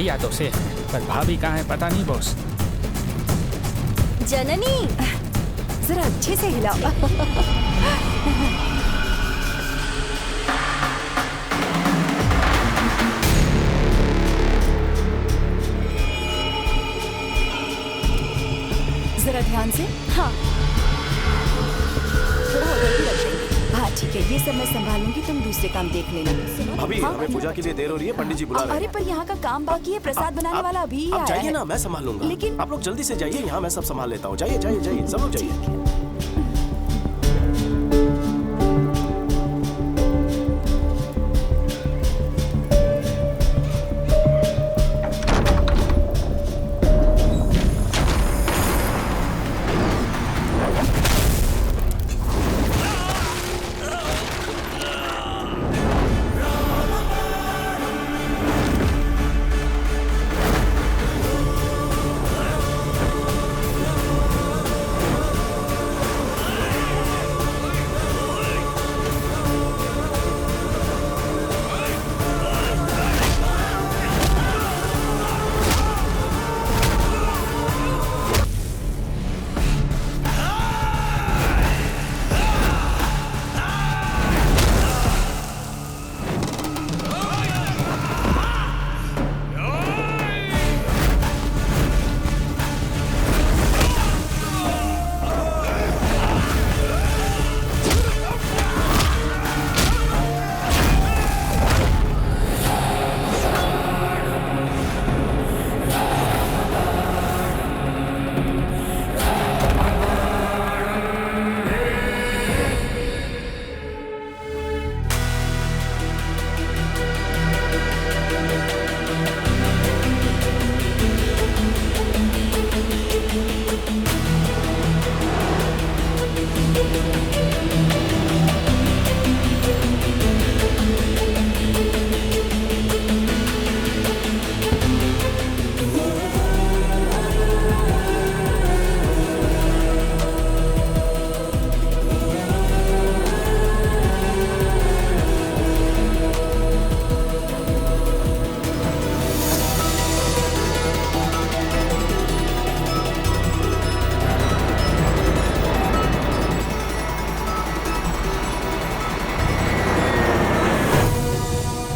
भैया तो सेफ है, पर भाभी कहाँ है पता नहीं बॉस। जननी जरा अच्छे से हिलाओ। जरा ध्यान से। हाँ थोड़ा उधर भी रख देंगे। हाँ ठीक है, ये सब मैं संभाल लूंगी, तुम दूसरे काम देख लेना। अभी हाँ, हमें पूजा के लिए देर हो रही है, पंडित जी बुला रहे अरे हैं। पर यहाँ का काम बाकी है, प्रसाद बनाने वाला अभी ही आप आया जाइए है। ना, मैं संभाल लूंगा। लेकिन आप लोग जल्दी से जाइए, यहाँ मैं सब संभाल लेता हूँ। जाइए जाइए जाइए, सब लोग जाइए।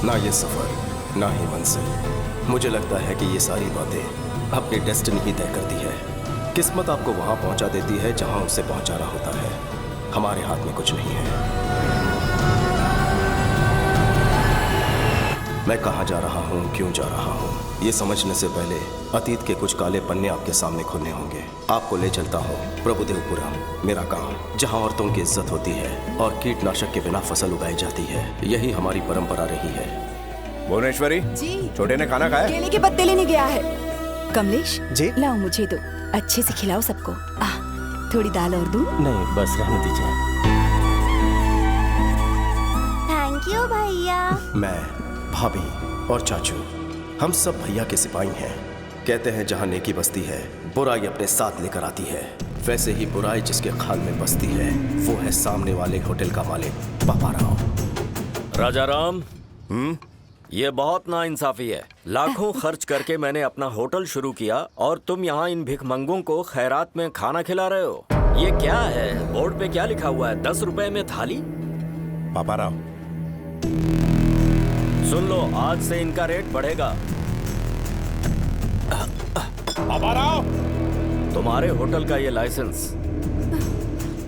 ना ये सफर, ना ही मंजिल। मुझे लगता है कि ये सारी बातें अपनी डेस्टिनी ही तय करती है। किस्मत आपको वहां पहुंचा देती है जहां उसे पहुंचाना होता है। हमारे हाथ में कुछ नहीं है। मैं कहां जा रहा हूं, क्यों जा रहा हूं, ये समझने से पहले अतीत के कुछ काले पन्ने आपके सामने खुलने होंगे। आपको ले चलता हूं प्रभुदेवपुरम, मेरा गांव, जहां औरतों की इज्जत होती है और कीटनाशक के बिना फसल उगाई जाती है। यही हमारी परंपरा रही है। भुवनेश्वरी जी छोटे ने खाना खाया? केले के पत्ते लेने गया है। कमलेश जी? लाओ मुझे दो, अच्छे से खिलाओ सबको। थोड़ी दाल और दूं? नहीं बस रहने दीजिए। थैंक यू भैया। मैं, भाभी और चाचू, हम सब भैया के सिपाही हैं। कहते हैं जहां नेकी बसती है, बुराई अपने साथ लेकर आती है। वैसे ही बुराई जिसके खाल में बसती है, वो है सामने वाले होटल का मालिक पापा राव। राजा राम, ये बहुत नाइंसाफी है। लाखों खर्च करके मैंने अपना होटल शुरू किया और तुम यहाँ इन भिखमंगों को खैरात में खाना खिला रहे हो। ये क्या है? बोर्ड पे क्या लिखा हुआ है? 10 रुपए में थाली? पापा राव, सुन लो, आज से इनका रेट बढ़ेगा। पापा राव, तुम्हारे होटल का ये लाइसेंस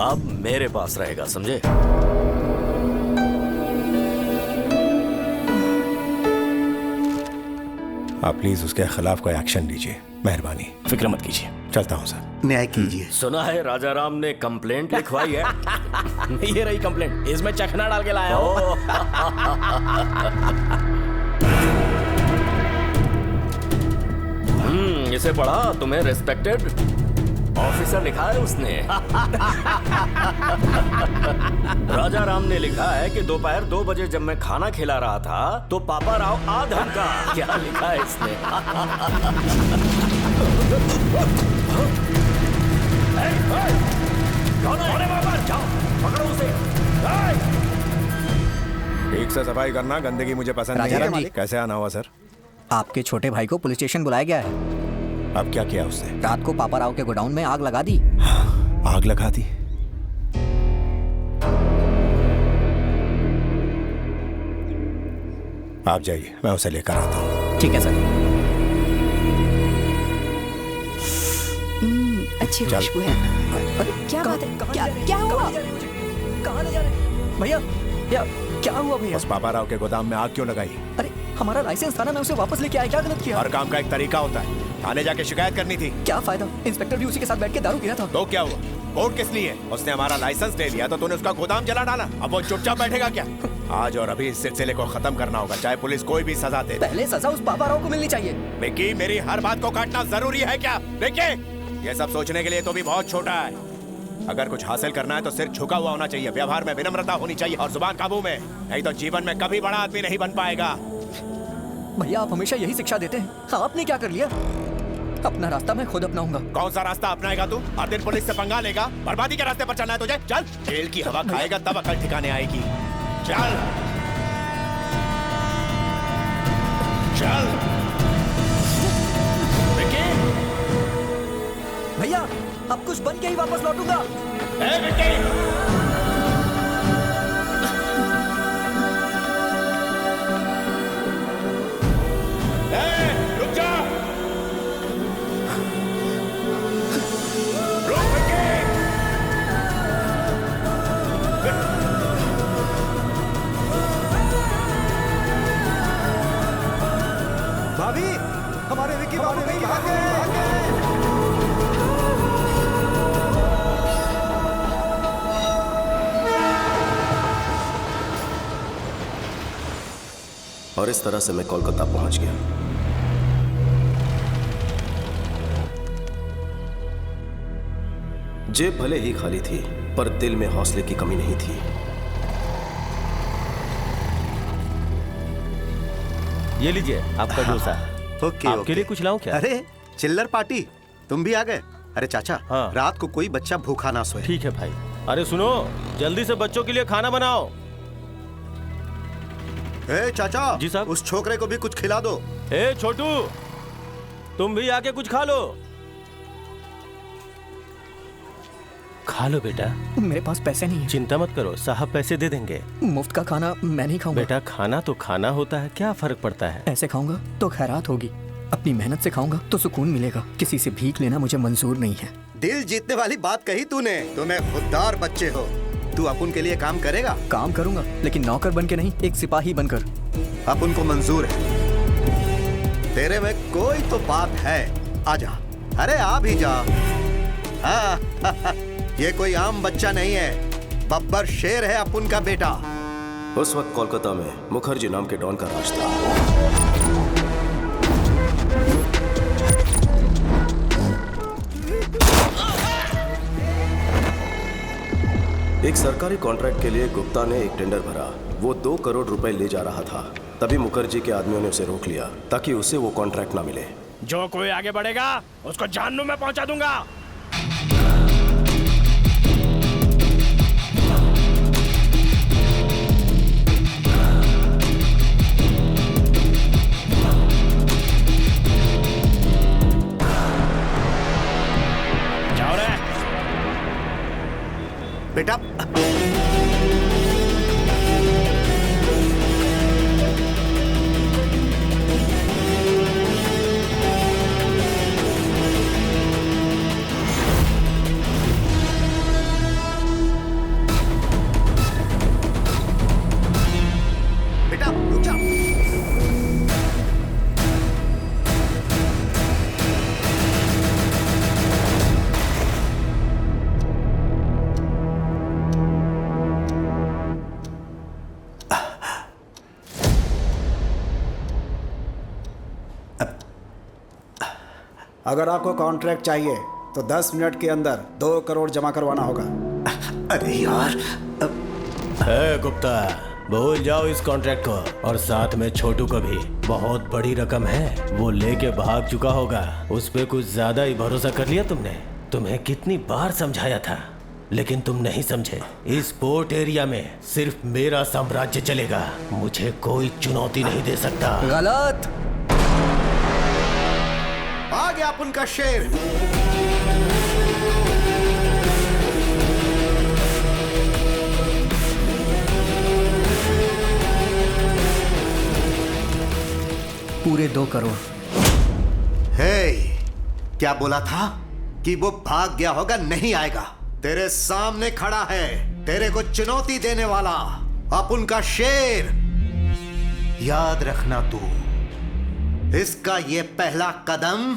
अब मेरे पास रहेगा, समझे? आप प्लीज उसके खिलाफ कोई एक्शन लीजिए, मेहरबानी। फिक्र मत कीजिए, चलता हूँ सर। न्याय कीजिए। सुना है राजा राम ने कंप्लेंट लिखवाई है। ये रही कंप्लेंट, इसमें चखना डाल के लाया हूँ। इसे पढ़ा? तुम्हें रेस्पेक्टेड ऑफिसर लिखा है उसने। राजा राम ने लिखा है कि दोपहर 2 बजे जब मैं खाना खिला रहा था तो पापा राव आ धमका। क्या लिखा है इसने? कौन है? जाओ पकड़ो उसे। ठीक से सफाई करना, गंदगी मुझे पसंद नहीं है। कैसे आना हुआ सर? आपके छोटे भाई को पुलिस स्टेशन बुलाया गया है। अब क्या किया उसने? रात को पापा राव के गोडाउन में आग लगा दी। आग लगा दी? आप जाइए, मैं उसे लेकर आता हूँ। ठीक है सर। अच्छी चल। खुशबू है। अरे क्या बात है? क्या हुआ? कहाँ ले जा रहे हैं? भैया क्या हुआ भैया? उस पापा राव के गोदाम में आग क्यों लगाई? अरे हमारा लाइसेंस था ना, मैं उसे वापस लेके आया। क्या गलत किया? हर काम का एक तरीका होता है। थाने जाके शिकायत करनी थी। क्या फायदा? इंस्पेक्टर भी उसी के साथ बैठ के दारू पी रहा था। तो क्या हुआ? कोर्ट किस लिए? उसने हमारा लाइसेंस ले लिया तो तूने उसका गोदाम जला डाला। अब वो चुपचाप बैठेगा क्या? आज और अभी इस सिलसिले को खत्म करना होगा, चाहे पुलिस कोई भी सजा दे। पहले सजा उस पापा राव को मिलनी चाहिए। विक्की, मेरी हर बात को काटना जरूरी है क्या? विक्की, ये सब सोचने के लिए तो भी बहुत छोटा है। अगर कुछ हासिल करना है तो सिर झुका हुआ होना चाहिए, व्यवहार में विनम्रता होनी चाहिए और जुबान काबू में, नहीं तो जीवन में कभी बड़ा आदमी नहीं बन पाएगा। भैया आप हमेशा यही शिक्षा देते हैं, आपने क्या कर लिया? अपना रास्ता मैं खुद अपनाऊंगा। कौन सा रास्ता अपनाएगा तू? हर दिन पुलिस से पंगा लेगा? बर्बादी के रास्ते पर चलना है तुझे? चल, जेल की हवा खाएगा तब अकल ठिकाने आएगी। चल चल। भैया अब कुछ बन के ही वापस लौटूंगा। रुक जा, रुक विक्की। भाभी, हमारे विक्की बाबू कहीं भाग गए। और इस तरह से मैं कोलकाता पहुंच गया। जेब भले ही खाली थी, पर दिल में हौसले की कमी नहीं थी। ये लीजिए आपका डोसा। ओके, आपके लिए कुछ लाऊं क्या? अरे चिल्लर पार्टी, तुम भी आ गए? अरे चाचा, हाँ। रात को कोई बच्चा भूखा ना सोए। ठीक है भाई। अरे सुनो, जल्दी से बच्चों के लिए खाना बनाओ। ए चाचा जी साहब। उस छोकरे को भी कुछ खिला दो। ए छोटू, तुम भी आके कुछ खा लो। खा लो बेटा। मेरे पास पैसे नहीं है। चिंता मत करो, साहब पैसे दे देंगे। मुफ्त का खाना मैं नहीं खाऊंगा। बेटा खाना तो खाना होता है, क्या फर्क पड़ता है? ऐसे खाऊंगा तो खैरात होगी, अपनी मेहनत से खाऊंगा तो सुकून मिलेगा। किसी से भीख लेना मुझे मंजूर नहीं है। दिल जीतने वाली बात कही तूने। तुम्हें खुददार बच्चे हो। तू अपुन के लिए काम करेगा? काम करूंगा, लेकिन नौकर बन के नहीं, एक सिपाही बनकर। अपुन को मंजूर है। तेरे में कोई तो बात है। आजा, अरे आ भी जा। हाँ, ये कोई आम बच्चा नहीं है, बब्बर शेर है अपुन का बेटा। उस वक्त कोलकाता में मुखर्जी नाम के डॉन का राज था। एक सरकारी कॉन्ट्रैक्ट के लिए गुप्ता ने एक टेंडर भरा। वो 2 करोड़ रुपए ले जा रहा था। तभी मुखर्जी के आदमियों ने उसे रोक लिया ताकि उसे वो कॉन्ट्रैक्ट ना मिले। जो कोई आगे बढ़ेगा उसको जहन्नुम में पहुंचा दूंगा। जाओ रे बेटा। बेटा रुक जा। अगर आपको कॉन्ट्रैक्ट चाहिए तो 10 मिनट के अंदर 2 करोड़ जमा करवाना होगा। अरे यार, गुप्ता, भूल जाओ इस कॉन्ट्रैक्ट को, और साथ में छोटू को भी। बहुत बड़ी रकम है, वो लेके भाग चुका होगा। उस पे कुछ ज्यादा ही भरोसा कर लिया तुमने। तुम्हें कितनी बार समझाया था, लेकिन तुम नहीं समझे। इस पोर्ट एरिया में सिर्फ मेरा साम्राज्य चलेगा, मुझे कोई चुनौती नहीं दे सकता। गलत। आ गया अपन का शेर। पूरे 2 करोड़। हे, क्या बोला था कि वो भाग गया होगा? नहीं आएगा। तेरे सामने खड़ा है, तेरे को चुनौती देने वाला अपन का शेर। याद रखना तू, इसका ये पहला कदम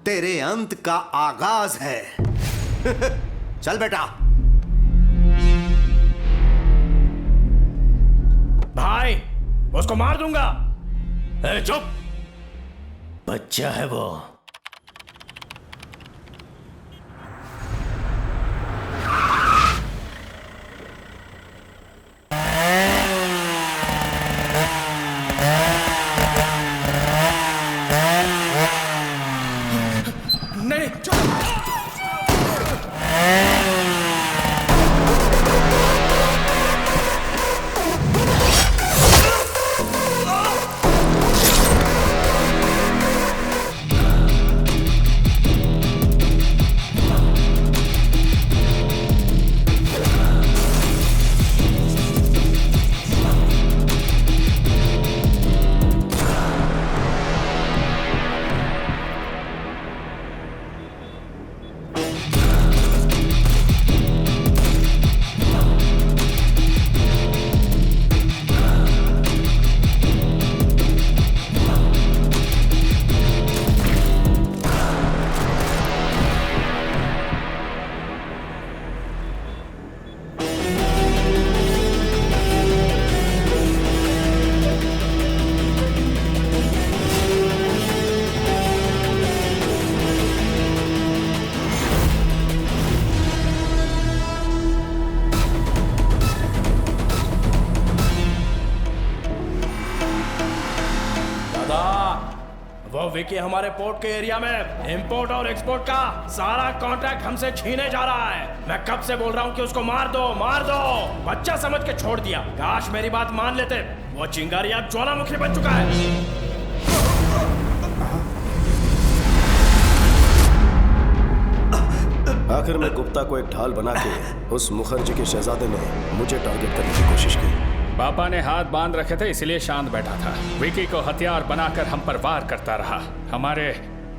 तेरे अंत का आगाज है। चल बेटा। भाई, उसको मार दूंगा। चुप, बच्चा है वो। नहीं, वो विकी हमारे पोर्ट के एरिया में इंपोर्ट और एक्सपोर्ट का सारा कॉन्ट्रैक्ट हमसे छीने जा रहा है। मैं कब से बोल रहा हूँ कि उसको मार दो, मार दो। बच्चा समझ के छोड़ दिया। काश मेरी बात मान लेते। वो चिंगारी अब ज्वालामुखी बन चुका है। आखिर में गुप्ता को एक ढाल बना के उस मुखर्जी के शहजादे ने मुझे टारगेट करने की कोशिश की। पापा ने हाथ बांध रखे थे, इसलिए शांत बैठा था। विकी को हथियार बनाकर हम पर वार करता रहा। हमारे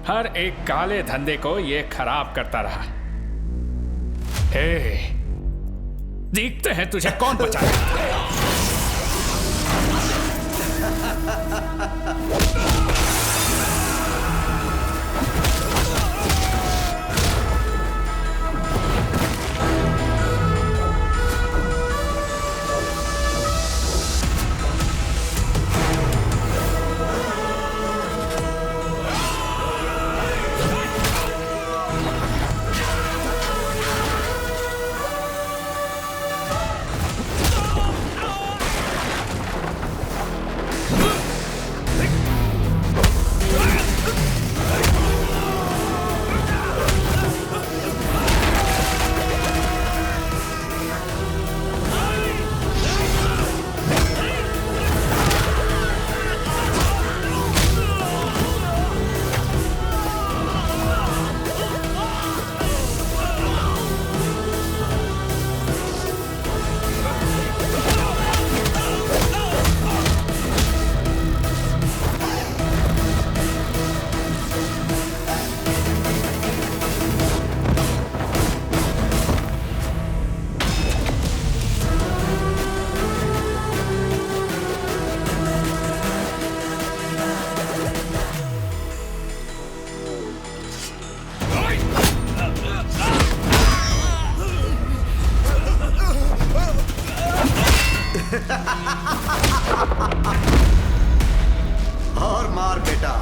हर एक काले धंधे को ये खराब करता रहा। हे, देखते हैं तुझे कौन बचाएगा। और मार बेटा।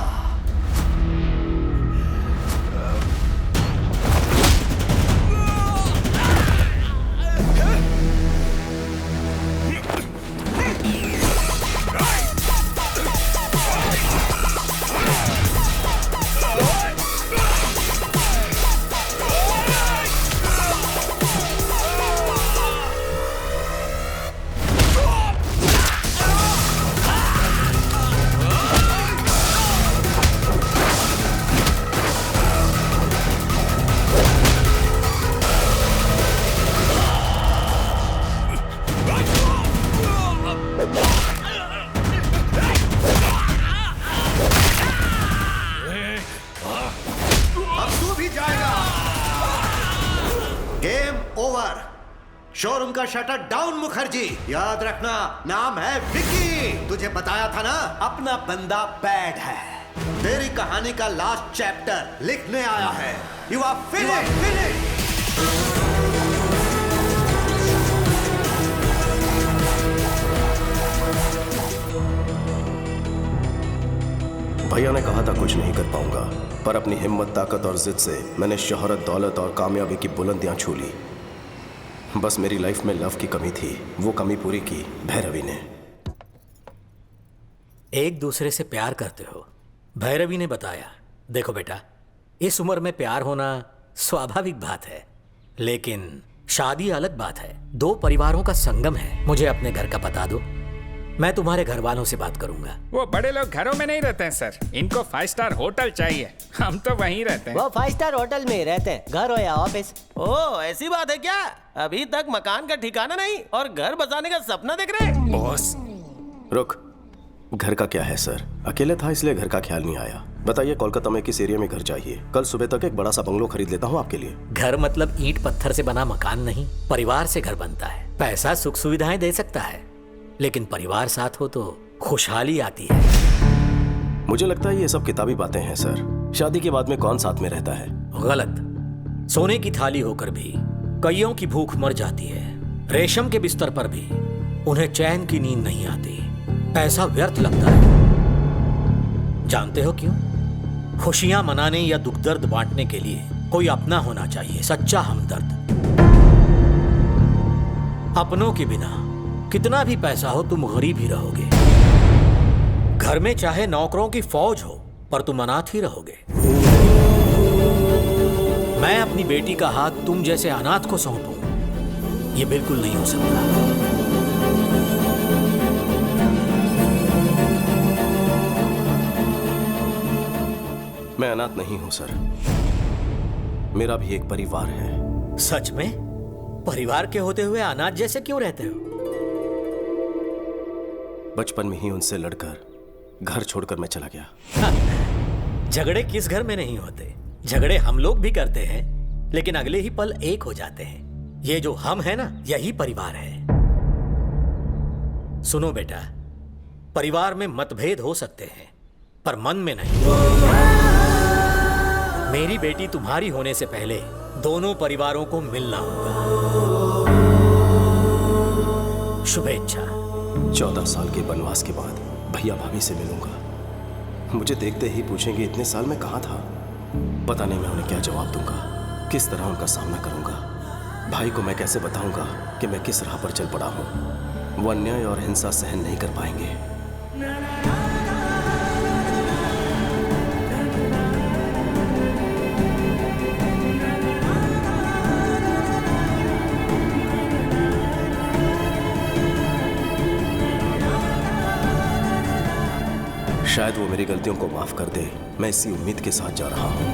शोरूम का शटर डाउन मुखर्जी। याद रखना नाम है विकी। तुझे बताया था ना अपना बंदा बैड है। तेरी कहानी का लास्ट चैप्टर लिखने आया है। You are finished. भैया ने कहा था कुछ नहीं कर पाऊंगा, पर अपनी हिम्मत, ताकत और जिद से मैंने शोहरत, दौलत और कामयाबी की बुलंदियां छू ली। बस मेरी लाइफ में लव की कमी थी, वो कमी पूरी की भैरवी ने। एक दूसरे से प्यार करते हो, भैरवी ने बताया। देखो बेटा, इस उम्र में प्यार होना स्वाभाविक बात है, लेकिन शादी अलग बात है। दो परिवारों का संगम है। मुझे अपने घर का पता दो, मैं तुम्हारे घर वालों से बात करूंगा। वो बड़े लोग घरों में नहीं रहते हैं सर, इनको 5 स्टार होटल चाहिए। हम तो वहीं रहते हैं। वो 5 स्टार होटल में ही रहते हैं, घर हो या ऑफिस। ओह, ऐसी बात है क्या? अभी तक मकान का ठिकाना नहीं और घर बसाने का सपना देख रहे हैं? बॉस रुक, घर का क्या है सर? अकेले था इसलिए घर का ख्याल नहीं आया। बताइए कोलकाता में किस एरिया में घर चाहिए? कल सुबह तक एक बड़ा सा बंगलो खरीद लेता हूँ आपके लिए। घर मतलब ईंट पत्थर से बना मकान नहीं, परिवार से घर बनता है। पैसा सुख सुविधाएं दे सकता है, लेकिन परिवार साथ हो तो खुशहाली आती है। मुझे लगता है ये सब किताबी बातें हैं सर। शादी के बाद में कौन साथ में रहता है? गलत। सोने की थाली होकर भी कईयों की भूख मर जाती है। रेशम के बिस्तर पर भी उन्हें चैन की नींद नहीं आती। पैसा व्यर्थ लगता है। जानते हो क्यों? खुशियां मनाने या दुख दर्द बांटने के लिए कोई अपना होना चाहिए, सच्चा हमदर्द। अपनों के बिना कितना भी पैसा हो तुम गरीब ही रहोगे। घर में चाहे नौकरों की फौज हो, पर तुम अनाथ ही रहोगे। मैं अपनी बेटी का हाथ तुम जैसे अनाथ को सौंपूं, ये बिल्कुल नहीं हो सकता। मैं अनाथ नहीं हूं सर, मेरा भी एक परिवार है। सच में? परिवार के होते हुए अनाथ जैसे क्यों रहते हो? बचपन में ही उनसे लड़कर घर छोड़कर मैं चला गया। झगड़े किस घर में नहीं होते? झगड़े हम लोग भी करते हैं, लेकिन अगले ही पल एक हो जाते हैं। ये जो हम है ना, यही परिवार है। सुनो बेटा, परिवार में मतभेद हो सकते हैं, पर मन में नहीं। मेरी बेटी तुम्हारी होने से पहले दोनों परिवारों को मिलना होगा। शुभेच्छा। 14 साल के वनवास के बाद भैया भाभी से मिलूंगा। मुझे देखते ही पूछेंगे इतने साल में कहाँ था। पता नहीं मैं उन्हें क्या जवाब दूंगा, किस तरह उनका सामना करूंगा। भाई को मैं कैसे बताऊंगा कि मैं किस राह पर चल पड़ा हूं। वो अन्याय और हिंसा सहन नहीं कर पाएंगे। शायद वो मेरी गलतियों को माफ कर दे। मैं इसी उम्मीद के साथ जा रहा हूं।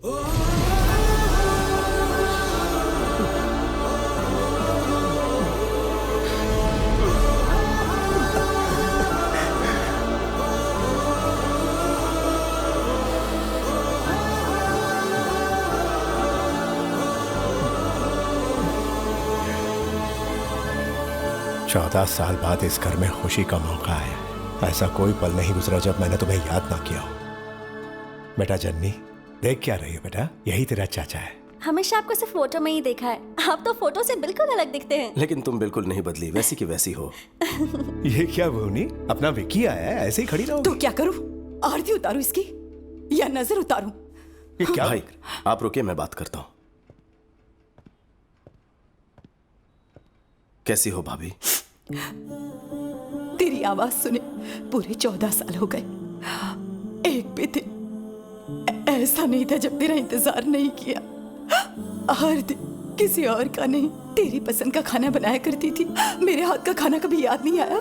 चौदह साल बाद इस घर में खुशी का मौका आया। ऐसा कोई पल नहीं गुजरा जब मैंने तुम्हें याद ना किया हो। बेटा जन्नी, देख क्या रही हो बेटा? यही तेरा चाचा है। हमेशा आपको सिर्फ फोटो में ही देखा है, आप तो फोटो से बिल्कुल अलग दिखते हैं। लेकिन तुम बिल्कुल नहीं बदली, वैसी की वैसी हो। ये क्या भूनी, अपना विक्की आया है, ऐसे ही खड़ी रहो। तो क्या करूं? आरती उतारूं इसकी या नजर उतारूं? ये क्या भाई, आप रुकिए, मैं बात करता हूँ। कैसी हो भाभी? तेरी आवाज सुने पूरे 14 साल हो गए। एक भी दिन ऐसा नहीं था जब तेरा इंतजार नहीं किया। हर दिन किसी और का नहीं, तेरी पसंद का खाना बनाया करती थी। मेरे हाथ का खाना कभी याद नहीं आया?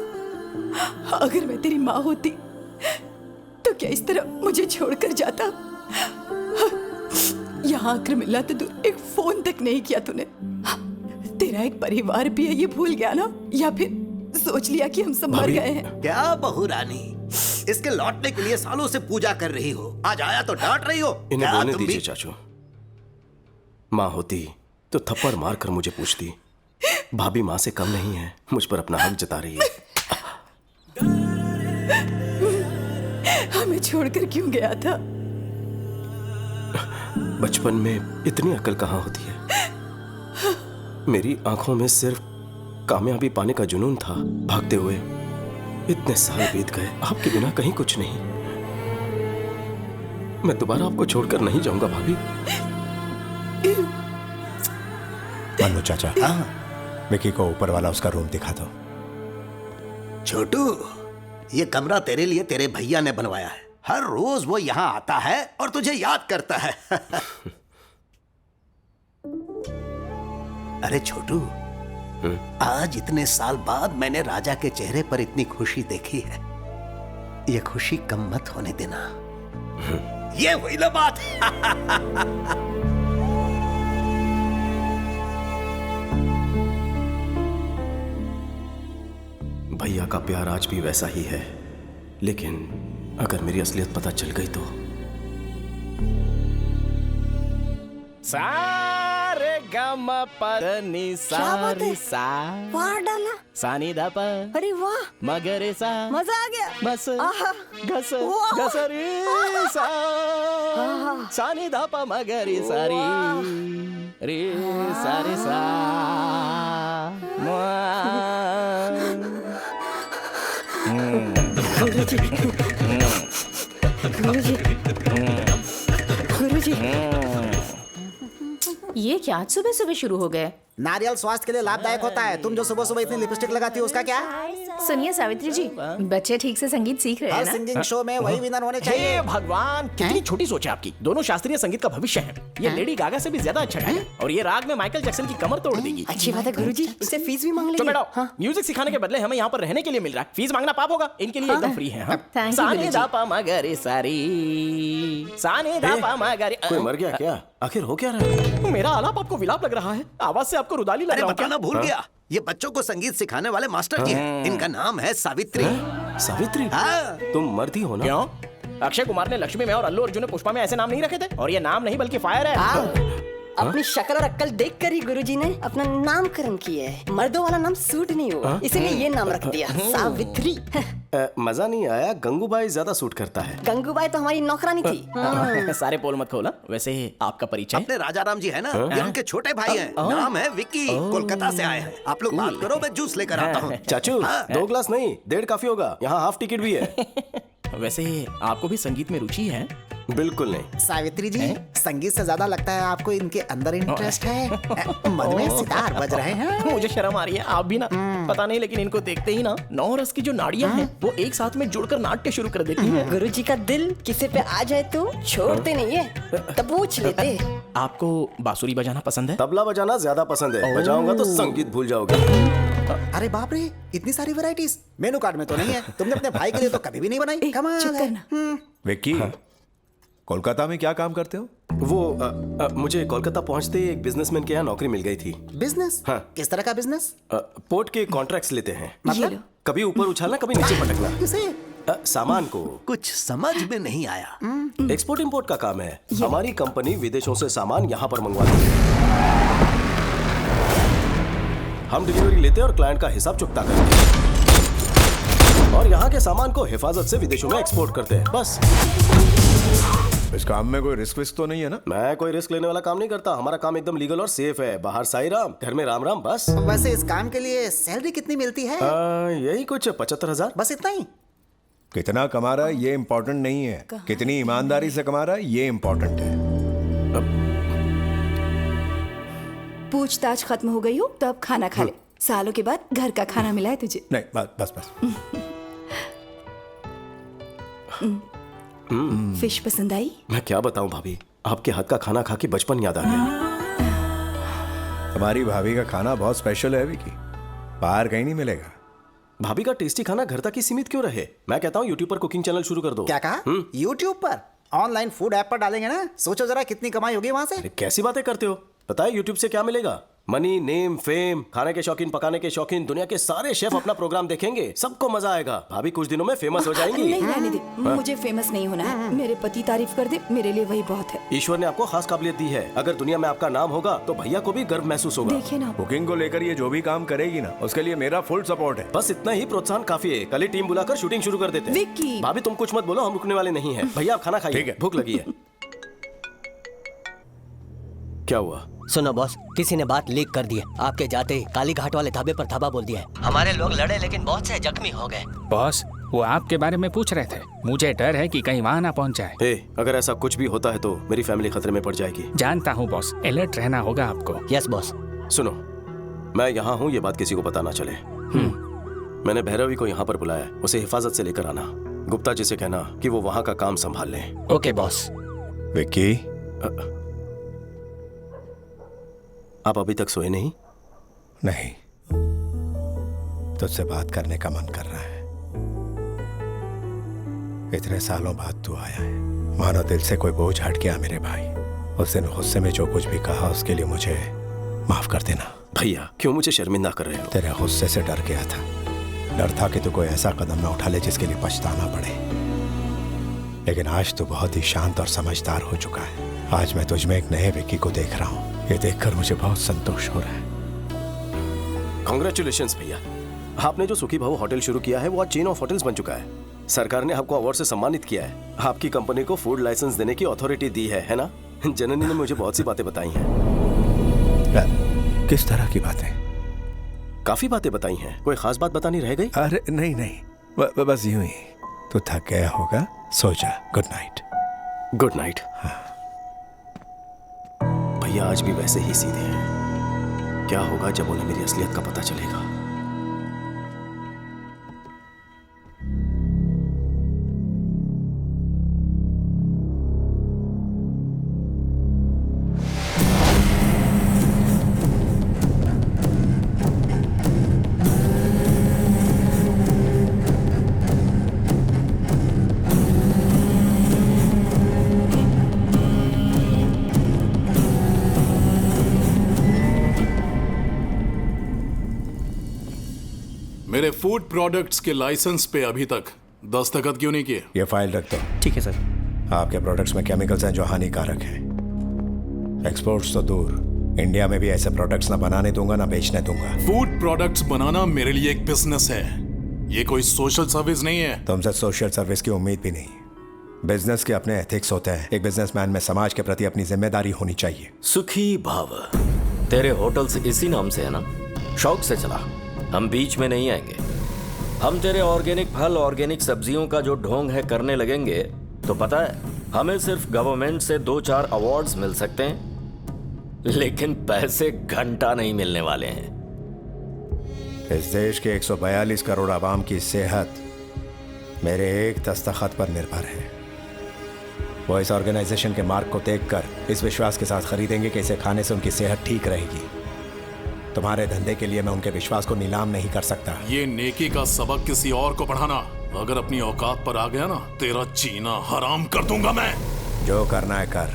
अगर मैं तेरी माँ होती तो क्या इस तरह मुझे छोड़कर जाता? यहाँ आकर मिला तो दूर, एक फोन तक नहीं किया तूने। तेरा एक परिवार भी है, ये भूल गया ना? या फिर सोच लिया कि हम सब मर गए हैं? क्या बहू रानी, इसके लौटने के लिए सालों से पूजा कर रही हो, आज आया तो डांट रही हो? इन्हें बोलने दीजिए चाचू। माँ होती तो थप्पड़ मार कर मुझे पूछती। भाभी माँ से कम नहीं है, मुझ पर अपना हक जता रही है। हमें छोड़कर क्यों गया था? बचपन में इतनी अकल कहाँ होती है। मेरी आंखों में सिर्फ कामयाबी पाने का जुनून था। भागते हुए इतने साल बीत गए, आपके बिना कहीं कुछ नहीं। मैं दोबारा आपको छोड़कर नहीं जाऊंगा भाभी। मन्नू चाचा, विक्की को ऊपर वाला उसका रूम दिखा दो। छोटू, ये कमरा तेरे लिए तेरे भैया ने बनवाया है। हर रोज वो यहाँ आता है और तुझे याद करता है। अरे छोटू, आज इतने साल बाद मैंने राजा के चेहरे पर इतनी खुशी देखी है। ये खुशी कम मत होने देना। ये हुई ना बात। भैया का प्यार आज भी वैसा ही है, लेकिन अगर मेरी असलियत पता चल गई तो। सारे गम पदनी सारी सा वाह डाला सानी दा पा। अरे वाह, मगरे सा मजा आ गया। बस घस वाह। घसरी सा सानी दा पा मगरे सारी रे सारे सा गुरुजी, गुरुजी, गुरुजी। ये क्या आज सुबह सुबह शुरू हो गए? नारियल स्वास्थ्य के लिए लाभदायक होता है। तुम जो सुबह सुबह इतनी लिपस्टिक लगाती हो उसका क्या? सुनिए सावित्री जी, बच्चे ठीक से संगीत सीख रहे हैं ना? सिंगिंग शो में वही विनर होने चाहिए। हे भगवान, कितनी छोटी सोच है आपकी। दोनों शास्त्रीय संगीत का भविष्य है। ये लेडी गागा से भी ज्यादा अच्छा है और ये राग में माइकल जैक्सन की कमर तोड़ देगी। अच्छी बात है गुरुजी, इससे फीस भी मांग तो लेंगे। बेटा, म्यूजिक सिखाने के बदले हमें यहाँ पर रहने के लिए मिल रहा है। फीस मांगना पाप होगा। इनके लिए एकदम फ्री है। सानी दा पा मगरे सारी सानी दा पा मगरे। कोई मर गया क्या? आखिर हो क्या रहा है? मेरा आलाप आपको विलाप लग रहा है। आवाज से आपको रुदाली लग रहा है। बताना भूल गया, ये बच्चों को संगीत सिखाने वाले मास्टर जी हैं। इनका नाम है सावित्री। सावित्री? हाँ। तुम मर्दी हो ना? क्यों? अक्षय कुमार ने लक्ष्मी में और अल्लू अर्जुन ने पुष्पा में ऐसे नाम नहीं रखे थे? और ये नाम नहीं बल्कि फायर है। अपनी शक्ल और अक्ल देखकर ही गुरुजी ने अपना नामकरण किया है। मर्दों वाला नाम सूट नहीं हुआ, इसलिए ये नाम रख दिया, सावित्री। मजा नहीं आया। गंगूबाई ज्यादा सूट करता है। गंगूबाई तो हमारी नौकरानी थी। सारे पोल मत खोला। वैसे आपका परिचय? अपने राजा राम जी है ना, ये उनके छोटे भाई हैं। नाम है विक्की, कोलकाता से आए हैं। आप लोग बात करो, मैं जूस लेकर आता हूँ। चाचू, 2 ग्लास नहीं, 1.5 काफी होगा। यहाँ हाफ टिकट भी है। वैसे आपको भी संगीत में रुचि है? बिल्कुल नहीं। सावित्री जी, संगीत से ज्यादा लगता है आपको इनके अंदर इंटरेस्ट है। मन में सितार बज रहे हैं। मुझे शर्म आ रही है। आप भी ना, पता नहीं, लेकिन इनको देखते ही ना 9 रस की जो नाड़ियां हैं वो एक साथ में जुड़कर नाट्य शुरू कर देती हैं। गुरुजी का दिल किसी पे आ जाए तो छोड़ते नहीं है, तो पूछ लेते। आपको बांसुरी बजाना पसंद है? तबला बजाना ज्यादा पसंद है। बजाऊंगा तो संगीत भूल जाओगे। अरे बाप रे, इतनी सारी वैरायटीज मेनू कार्ड में तो नहीं है। तुमने अपने भाई के लिए तो कभी भी नहीं बनाई। कमाल है। विक्की, कोलकाता में क्या काम करते हो? वो मुझे कोलकाता पहुंचते ही एक बिजनेसमैन के यहाँ नौकरी मिल गई थी। बिजनेस? हाँ। किस तरह का बिजनेस? पोर्ट के कॉन्ट्रैक्ट्स लेते हैं। मतलब? कभी ऊपर उछालना, कभी नीचे पटकना। किसे? सामान को। कुछ समझ में नहीं आया। एक्सपोर्ट इंपोर्ट का काम है। हमारी कंपनी विदेशों से सामान यहाँ पर मंगवाती है। हम डिलीवरी लेते हैं और क्लाइंट का हिसाब चुकता करते हैं और यहाँ के सामान को हिफाजत से विदेशों में एक्सपोर्ट करते हैं। बस। इस काम में कोई रिस्क विस्क तो नहीं है ना? मैं कोई रिस्क लेने वाला काम नहीं करता। हमारा काम एकदम लीगल और सेफ है। बाहर साई राम, घर में राम राम। बस। वैसे इस काम के लिए सैलरी कितनी मिलती है? यही कुछ 75,000। बस इतना ही? कितना कमा रहा है ये इम्पोर्टेंट नहीं है, कितनी ईमानदारी से कमा रहा है ये इम्पोर्टेंट है। पूछताछ खत्म हो गई हो तो अब खाना खा ले। सालों के बाद घर का खाना मिला है तुझे। नहीं, बस बस। फिश पसंद आई? मैं क्या बताऊं भाभी, आपके हाथ का खाना खा के बचपन याद आ गया। हमारी भाभी का खाना बहुत स्पेशल है विकी, बाहर कहीं नहीं मिलेगा। भाभी का टेस्टी खाना घर तक ही सीमित क्यों रहे? मैं कहता हूँ यूट्यूब पर कुकिंग चैनल शुरू कर दो। क्या कहा? यूट्यूब पर? ऑनलाइन फूड ऐप पर डालेंगे ना, सोचो जरा कितनी कमाई होगी वहां से। कैसी बातें करते हो? पता है यूट्यूब से क्या मिलेगा? Money, name, fame. खाने के शौकीन, पकाने के शौकीन, दुनिया के सारे शेफ अपना प्रोग्राम देखेंगे। सबको मजा आएगा। भाभी कुछ दिनों में फेमस हो जाएंगी। नहीं रहने दे, मुझे फेमस नहीं होना है। मेरे पति तारीफ कर दे, मेरे लिए वही बहुत है। ईश्वर ने आपको खास काबिलियत दी है। अगर दुनिया में आपका नाम होगा तो भैया को भी गर्व महसूस होगा। देखिए ना, कुकिंग को लेकर ये जो भी काम करेगी ना, उसके लिए मेरा फुल सपोर्ट है। बस इतना ही प्रोत्साहन काफी है। कल ही टीम बुलाकर शूटिंग शुरू कर देते हैं। भाभी तुम कुछ मत बोलो, हम रुकने वाले नहीं है। भैया आप खाना खाइए, भूख लगी है। क्या हुआ? सुनो बॉस, किसी ने बात लीक कर दी है। आपके जाते ही काली घाट वाले ढाबे पर धाबा बोल दिया है। हमारे लोग लड़े लेकिन बहुत से जख्मी हो गए। बॉस, वो आपके बारे में पूछ रहे थे। मुझे डर है कि कहीं वहाँ ना पहुँच जाए। अगर ऐसा कुछ भी होता है तो मेरी फैमिली खतरे में पड़ जाएगी। जानता हूँ बॉस, अलर्ट रहना होगा आपको। Yes boss. सुनो, मैं यहाँ हूँ, ये बात किसी को पता ना चले। मैंने भैरवी को यहाँ पर बुलाया, उसे हिफाजत से लेकर आना। गुप्ता जी से कहना कि वो वहाँ का काम संभाल लें। Okay boss. विक्की, आप अभी तक सोए नहीं? नहीं, तुझसे बात करने का मन कर रहा है। इतने सालों बाद तू आया है, मानो दिल से कोई बोझ हट गया मेरे भाई। उस दिन गुस्से में जो कुछ भी कहा उसके लिए मुझे माफ कर देना। भैया क्यों मुझे शर्मिंदा कर रहे हो? तेरे गुस्से से डर गया था। डर था कि तू कोई ऐसा कदम ना उठा ले जिसके लिए पछताना पड़े। लेकिन आज तू बहुत ही शांत और समझदार हो चुका है। आज मैं तुझ में एक नए विक्की को देख रहा हूँ। ये देखकर मुझे बहुत संतोष हो रहा है। कांग्रेचुलेशंस भैया, आपने जो सुखी भाव होटल शुरू किया है वो आज चेन ऑफ होटल्स बन चुका है। सरकार ने आपको अवार्ड से सम्मानित किया है। आपकी कंपनी को फूड लाइसेंस देने की अथॉरिटी दी है ना? जननी ने मुझे बहुत सी बातें बताई हैं। किस तरह की बातें? काफी बातें बताई हैं। कोई खास बात बतानी रह गई? अरे नहीं, बस यूं ही। तू थक गया होगा, सो जा। Good night. Good night. भैया आज भी वैसे ही सीधे हैं। क्या होगा जब उन्हें मेरी असलियत का पता चलेगा? मेरे फूड प्रोडक्ट्स के लाइसेंस पे अभी तक दस्तखत क्यों नहीं किए? ये फाइल रख दो। ठीक है सर। आपके प्रोडक्ट्स में केमिकल्स हैं जो हानिकारक हैं। एक्सपोर्ट्स तो दूर, इंडिया में भी ऐसे प्रोडक्ट्स ना बनाने दूंगा ना बेचने दूंगा। फूड प्रोडक्ट्स बनाना मेरे लिए एक बिजनेस है, ये कोई सोशल सर्विस नहीं है। तुमसे सोशल सर्विस की उम्मीद भी नहीं। बिजनेस के अपने एथिक्स होते हैं। एक बिजनेसमैन में समाज के प्रति अपनी जिम्मेदारी होनी चाहिए। सुखी भाव, तेरे होटल्स इसी नाम से है ना? शौक से चला, हम बीच में नहीं आएंगे। हम तेरे ऑर्गेनिक फल, ऑर्गेनिक सब्जियों का जो ढोंग है करने लगेंगे तो पता है हमें सिर्फ गवर्नमेंट से 2-4 अवार्ड्स मिल सकते हैं, लेकिन पैसे घंटा नहीं मिलने वाले हैं। इस देश के 142 करोड़ आवाम की सेहत मेरे एक दस्तखत पर निर्भर है। वो इस ऑर्गेनाइजेशन के मार्क को देखकर इस विश्वास के साथ खरीदेंगे कि इसे खाने से उनकी सेहत ठीक रहेगी। तुम्हारे धंधे के लिए मैं उनके विश्वास को नीलाम नहीं कर सकता। ये नेकी का सबक किसी और को पढ़ाना, अगर अपनी औकात पर आ गया ना, तेरा जीना हराम कर दूंगा मैं। जो करना है कर।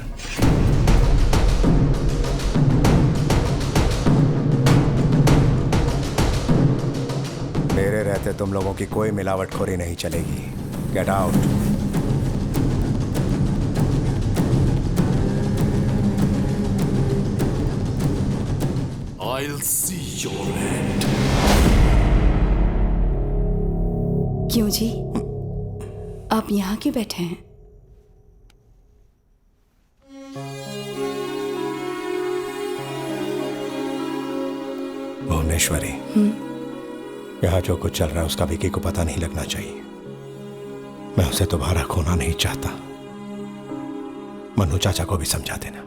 मेरे रहते तुम लोगों की कोई मिलावटखोरी नहीं चलेगी। Get out. I'll see your end. क्यों जी? आप यहाँ क्यों बैठे हैं? भुवनेश्वरी, यहाँ जो कुछ चल रहा है उसका विकी को पता नहीं लगना चाहिए। मैं उसे दोबारा खोना नहीं चाहता। मनु चाचा को भी समझा देना।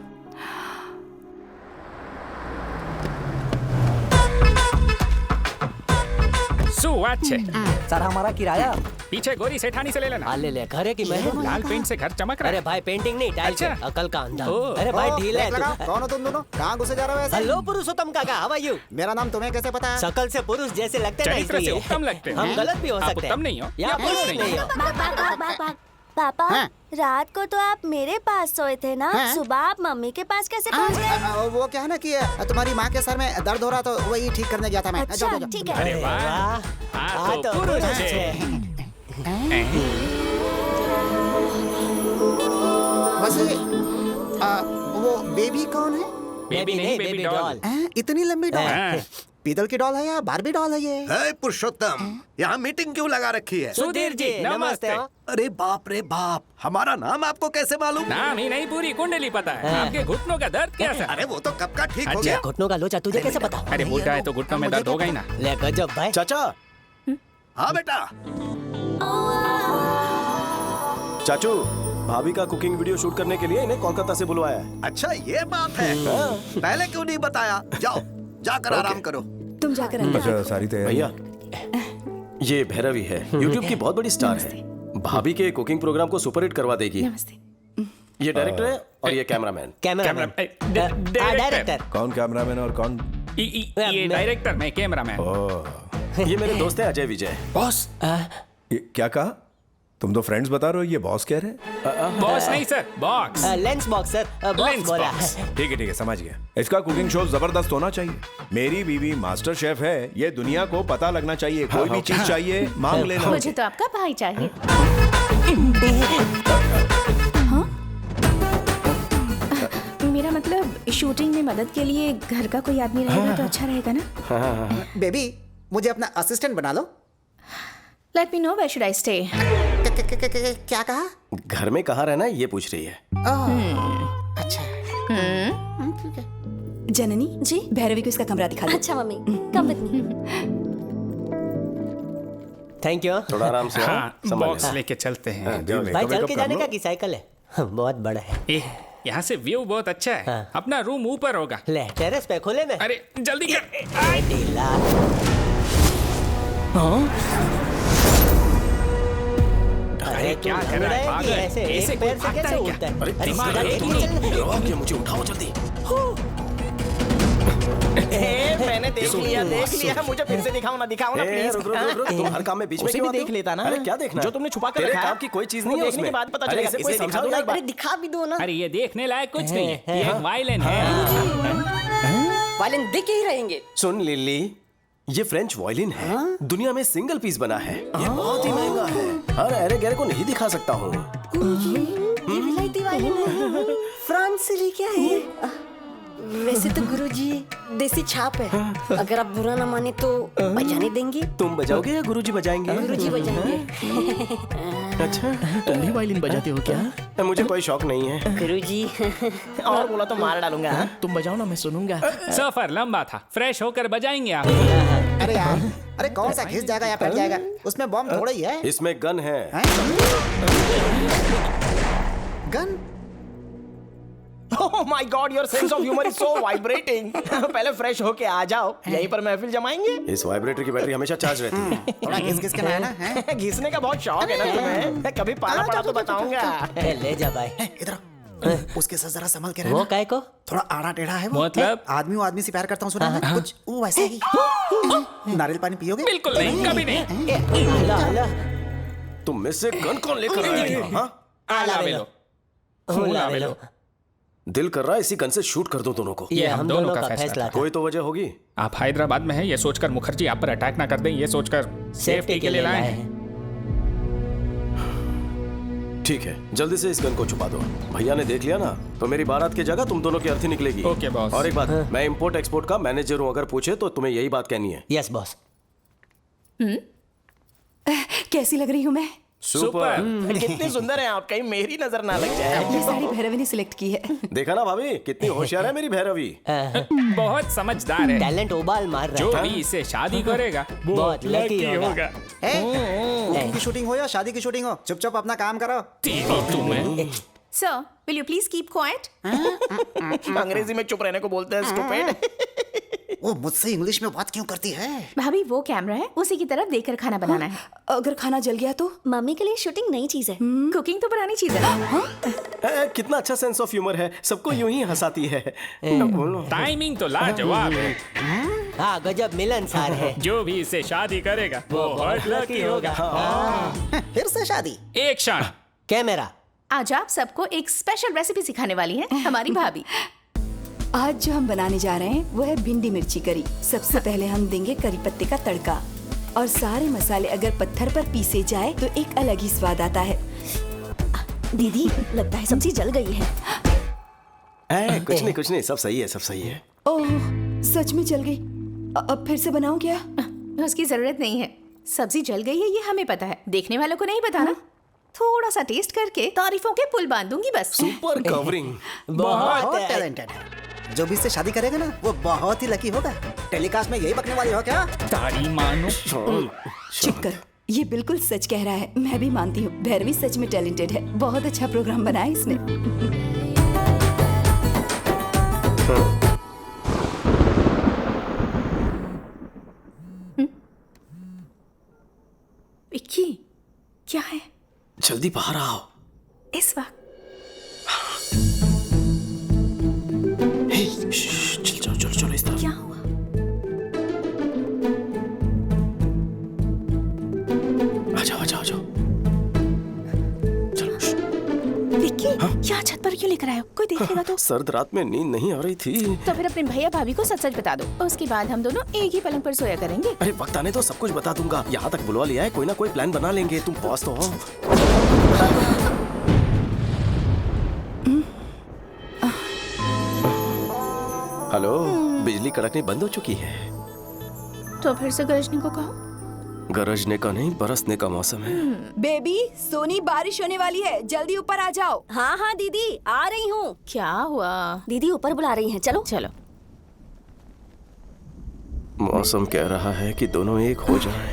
अच्छे सर हमारा किराया पीछे गोरी सेठानी से ले लेना। ले ले घरे की मैं लाल पेंट से घर चमक रहा है। अरे भाई पेंटिंग नहीं टाइल से अकल का अंधा। अरे भाई ढील है तू। कौन हो तुम दोनों? कहाँ घुसे जा रहे हो ऐसे? हेलो पुरुषोत्तम काका, हाउ आर यू? मेरा नाम तुम्हें कैसे पता है? शकल से पुरुष जैसे लगते हैं, चरित्र से उत्तम लगते हैं। हम गलत भी हो सकते हैं। उत्तम नहीं हो या पुरुष नहीं हो। पापा रात को तो आप मेरे पास सोए थे ना, सुबह आप मम्मी के पास कैसे पहुंच गए? वो क्या है ना कि तुम्हारी माँ के सर में दर्द हो रहा तो वही ठीक करने गया था मैं। अच्छा ठीक है। अरे वाह, तो पुरुष है। वैसे वो बेबी कौन है? बेबी नहीं, बेबी डॉल। इतनी लंबी डॉल? पीतल की डॉल है या बारबी डॉल है ये? पुरुषोत्तम, यहाँ मीटिंग क्यों लगा रखी है? सुधीर जी नमस्ते। अरे बाप रे बाप, हमारा नाम आपको कैसे मालूम? नाम ही नहीं पूरी कुंडली पता है। आपके घुटनों का दर्द कैसा? अरे वो तो कब का ठीक हो गया। घुटनों का लोचा तुझे कैसे पता? अरे बूढ़ा है तो घुटनों में दर्द होगा ही ना। ले गजब भाई। चाचा। हाँ बेटा। चाचू, भाभी का कुकिंग वीडियो शूट करने के लिए इन्हें कोलकाता से बुलवाया है। अच्छा ये बात है। पहले क्यों नहीं बताया? जाओ जाकर आराम करो। तुम जाकर अच्छा सारी तैयारी। भैया, ये भैरवी है, यूट्यूब की बहुत बड़ी स्टार है। भाभी के कुकिंग प्रोग्राम को सुपरहिट करवा देगी। नमस्ते। ये डायरेक्टर है और ये कैमरामैन। डायरेक्टर। कौन कैमरामैन और कौन? ये डायरेक्टर, मैं कैमरामैन। ये मेरे दोस्त हैं अजय विजय। बॉस? क्या कहा? तुम तो फ्रेंड्स बता रहे हो, ये बॉस कह रहे हैं? बॉस नहीं sir, box. Lens box sir, box बोला। ठीक है समझ गया। इसका कुकिंग शो जबरदस्त होना चाहिए। मेरी बीवी मास्टर शेफ है, ये दुनिया को पता लगना चाहिए। कोई भी चीज चाहिए मांग लेना। मुझे तो आपका भाई चाहिए। मेरा मतलब शूटिंग में मदद के लिए घर का कोई आदमी रहेगा तो अच्छा रहेगा ना। बेबी मुझे अपना असिस्टेंट बना लो। Let me know where should I stay. क्या कहा? घर में कहाँ रहना है ये पूछ रही है। अच्छा ठीक है। जननी जी, भैरवी को इसका कमरा दिखा दो। अच्छा mummy, come with me. Thank you. थोड़ा आराम से बॉक्स लेके चलते हैं। भाई चल के जाने का की साइकिल है? बहुत बड़ा है। यहाँ से व्यू बहुत अच्छा है। अपना रूम ऊपर होगा। ले टेरेस पे खोले में। अरे जल्दी कर। अरे क्या कर रहा है पागल? ऐसे पैर से कैसे उठता है? अरे दिमाग एक ही नहीं। मुझे उठाओ जल्दी। मैंने देख लिया। मुझे फिर से दिखाओ ना प्लीज। रुक, तुम हर काम में बीच में उसे भी देख लेता ना। अरे क्या देखना? जो तुमने छुपा कर तेरे रखा है। काम की कोई चीज नहीं है देखने उसमें। के बाद पता अरे चलेगा। इसे कोई इसे समझा दिखा दो दो। अरे दिखा भी दो ना। अरे ये देखने लायक कुछ नहीं है। ये एक वायलिन है। वायलिन दिख ही रहेंगे। सुन लिली, ये फ्रेंच वायलिन है। दुनिया में सिंगल पीस बना है। ये बहुत ही महंगा है। हर अरे गहरे को नहीं दिखा सकता हूँ। ये विलायती वायलिन है। फ्रांस से लेके आए हैं। वैसे तो गुरुजी देसी छाप है। अगर आप बुरा ना माने तो बजाने देंगे? तुम बजाओगे या गुरुजी बजाएंगे? गुरुजी बजाएंगे। अच्छा, तुम भी वायलिन बजाते हो क्या? मुझे कोई शौक नहीं है। गुरुजी और बोला तो मार डालूंगा। तुम बजाओ ना, मैं सुनूंगा। सफर लंबा था, फ्रेश होकर बजाएंगे आप। अरे यार, अरे कौन सा घिस जाएगा या फट जाएगा? उसमें बम थोड़ा ही है। इसमें गन है। Gun? Oh my God, your sense of humor is so vibrating. पहले फ्रेश होके आ जाओ, यहीं पर महफिल जमाएंगे। इस वाइब्रेटर की बैटरी हमेशा चार्ज रहती है। थोड़ा घिस के ना है ना। घिसने का बहुत शौक है ना तुम्हें? कभी पाला पड़ा तो बताऊंगा। ले जा भाई। इधर उसके साथ जरा संभल के रहना। वो काय को? थोड़ा आड़ा टेढ़ा है वो। मतलब? आदमी से प्यार करता हूँ, सुना है कुछ वो वैसे ही। नारियल पानी पियोगे? बिल्कुल नहीं, कभी नहीं। तुम में से गन कौन लेकर आया? आला लो। खून आवेलो। दिल कर रहा है इसी गन से शूट कर दूं दोनों को। ये हम दोनों का फैसला था। कोई तो वजह होगी। आप हैदराबाद में हैं ये सोचकर मुखर्जी आप पर अटैक ना कर दें ये सोचकर सेफ्टी के लिए लाए हैं। ठीक है, जल्दी से इस गन को छुपा दो। भैया ने देख लिया ना तो मेरी बारात की जगह तुम दोनों की अर्थी निकलेगी। Okay boss. और एक बात, मैं इंपोर्ट एक्सपोर्ट का मैनेजर हूँ, अगर पूछे तो तुम्हें यही बात कहनी है। Yes boss. कैसी लग रही हूँ मैं? सुपर। कितनी सुंदर है आप, कहीं मेरी नजर ना लग जाए। ये साड़ी भैरवी ने सिलेक्ट की है। देखा ना भाभी कितनी होशियार है मेरी भैरवी। बहुत समझदार है। टैलेंट उबाल मार रहा है। जो भी इससे शादी करेगा बहुत लकी होगा। फिल्म की शूटिंग हो या शादी की शूटिंग हो, चुपचाप अपना काम करो। Sir, will you please keep quiet? अंग्रेजी में चुप रहने को बोलते हैं स्टूपिड। वो मुझसे इंग्लिश में बात क्यों करती है? भाभी वो कैमरा है, उसी की तरफ देखकर खाना बनाना है। अगर खाना जल गया तो? मम्मी के लिए शूटिंग नई चीज है। कुकिंग तो पुरानी चीज है। कितना अच्छा सेंस ऑफ ह्यूमर है, सबको यूं ही हंसाती है। टाइमिंग तो लाजवाब है। हाँ गजब मिलनसार है। जो भी इससे शादी करेगा वो बहुत लकी होगा। फिर से शादी। एक क्षण। कैमरा। आज आप सबको एक स्पेशल रेसिपी सिखाने वाली है हमारी भाभी। आज जो हम बनाने जा रहे हैं वो है भिंडी मिर्ची करी। सबसे पहले हम देंगे करी पत्ते का तड़का और सारे मसाले अगर पत्थर पर पीसे जाए तो एक अलग ही स्वाद आता है। दीदी लगता है सब्जी जल गई है। कुछ नहीं सब सही है, सब सही है। ओह सच में जल गई। अब फिर से बनाऊं क्या? उसकी जरूरत नहीं है, सब्जी जल गई है ये हमें पता है, देखने वालों को नहीं पता ना। थोड़ा सा टेस्ट करके तारीफों के पुल बांधूंगी बस। Super covering. बहुत टैलेंटेड है। जो भी इससे शादी करेगा ना वो बहुत ही लकी होगा। टेलीकास्ट में यही बकने वाली हो क्या? तारी मानो। चुप कर, ये बिल्कुल सच कह रहा है। मैं भी मानती हूँ भैरवी सच में टैलेंटेड है। बहुत अच्छा प्रोग्राम बनाया इसने। विक्की क्या है? जल्दी बाहर आओ। इस वक्त चलो इस तरफ। क्या हुआ? आ जाओ। चलो। विक्की यहाँ छत पर क्यों लेकर आए हो? कोई देखेगा तो? सर्द रात में नींद नहीं आ रही थी। तो फिर अपने भैया भाभी को सच बता दो, उसके बाद हम दोनों एक ही पलंग पर सोया करेंगे। अरे वक्त आने तो सब कुछ बता दूंगा। यहाँ तक बुलवा लिया है, कोई ना कोई प्लान बना लेंगे। तुम बॉस तो हो। हेलो, बिजली कड़कनी बंद हो चुकी है। तो फिर से गरजने को कहो। गरजने का नहीं, बरसने का मौसम है। बेबी सोनी बारिश होने वाली है, जल्दी ऊपर आ जाओ। हाँ दीदी आ रही हूँ। क्या हुआ? दीदी ऊपर बुला रही हैं, चलो। मौसम कह रहा है कि दोनों एक हो जाएं।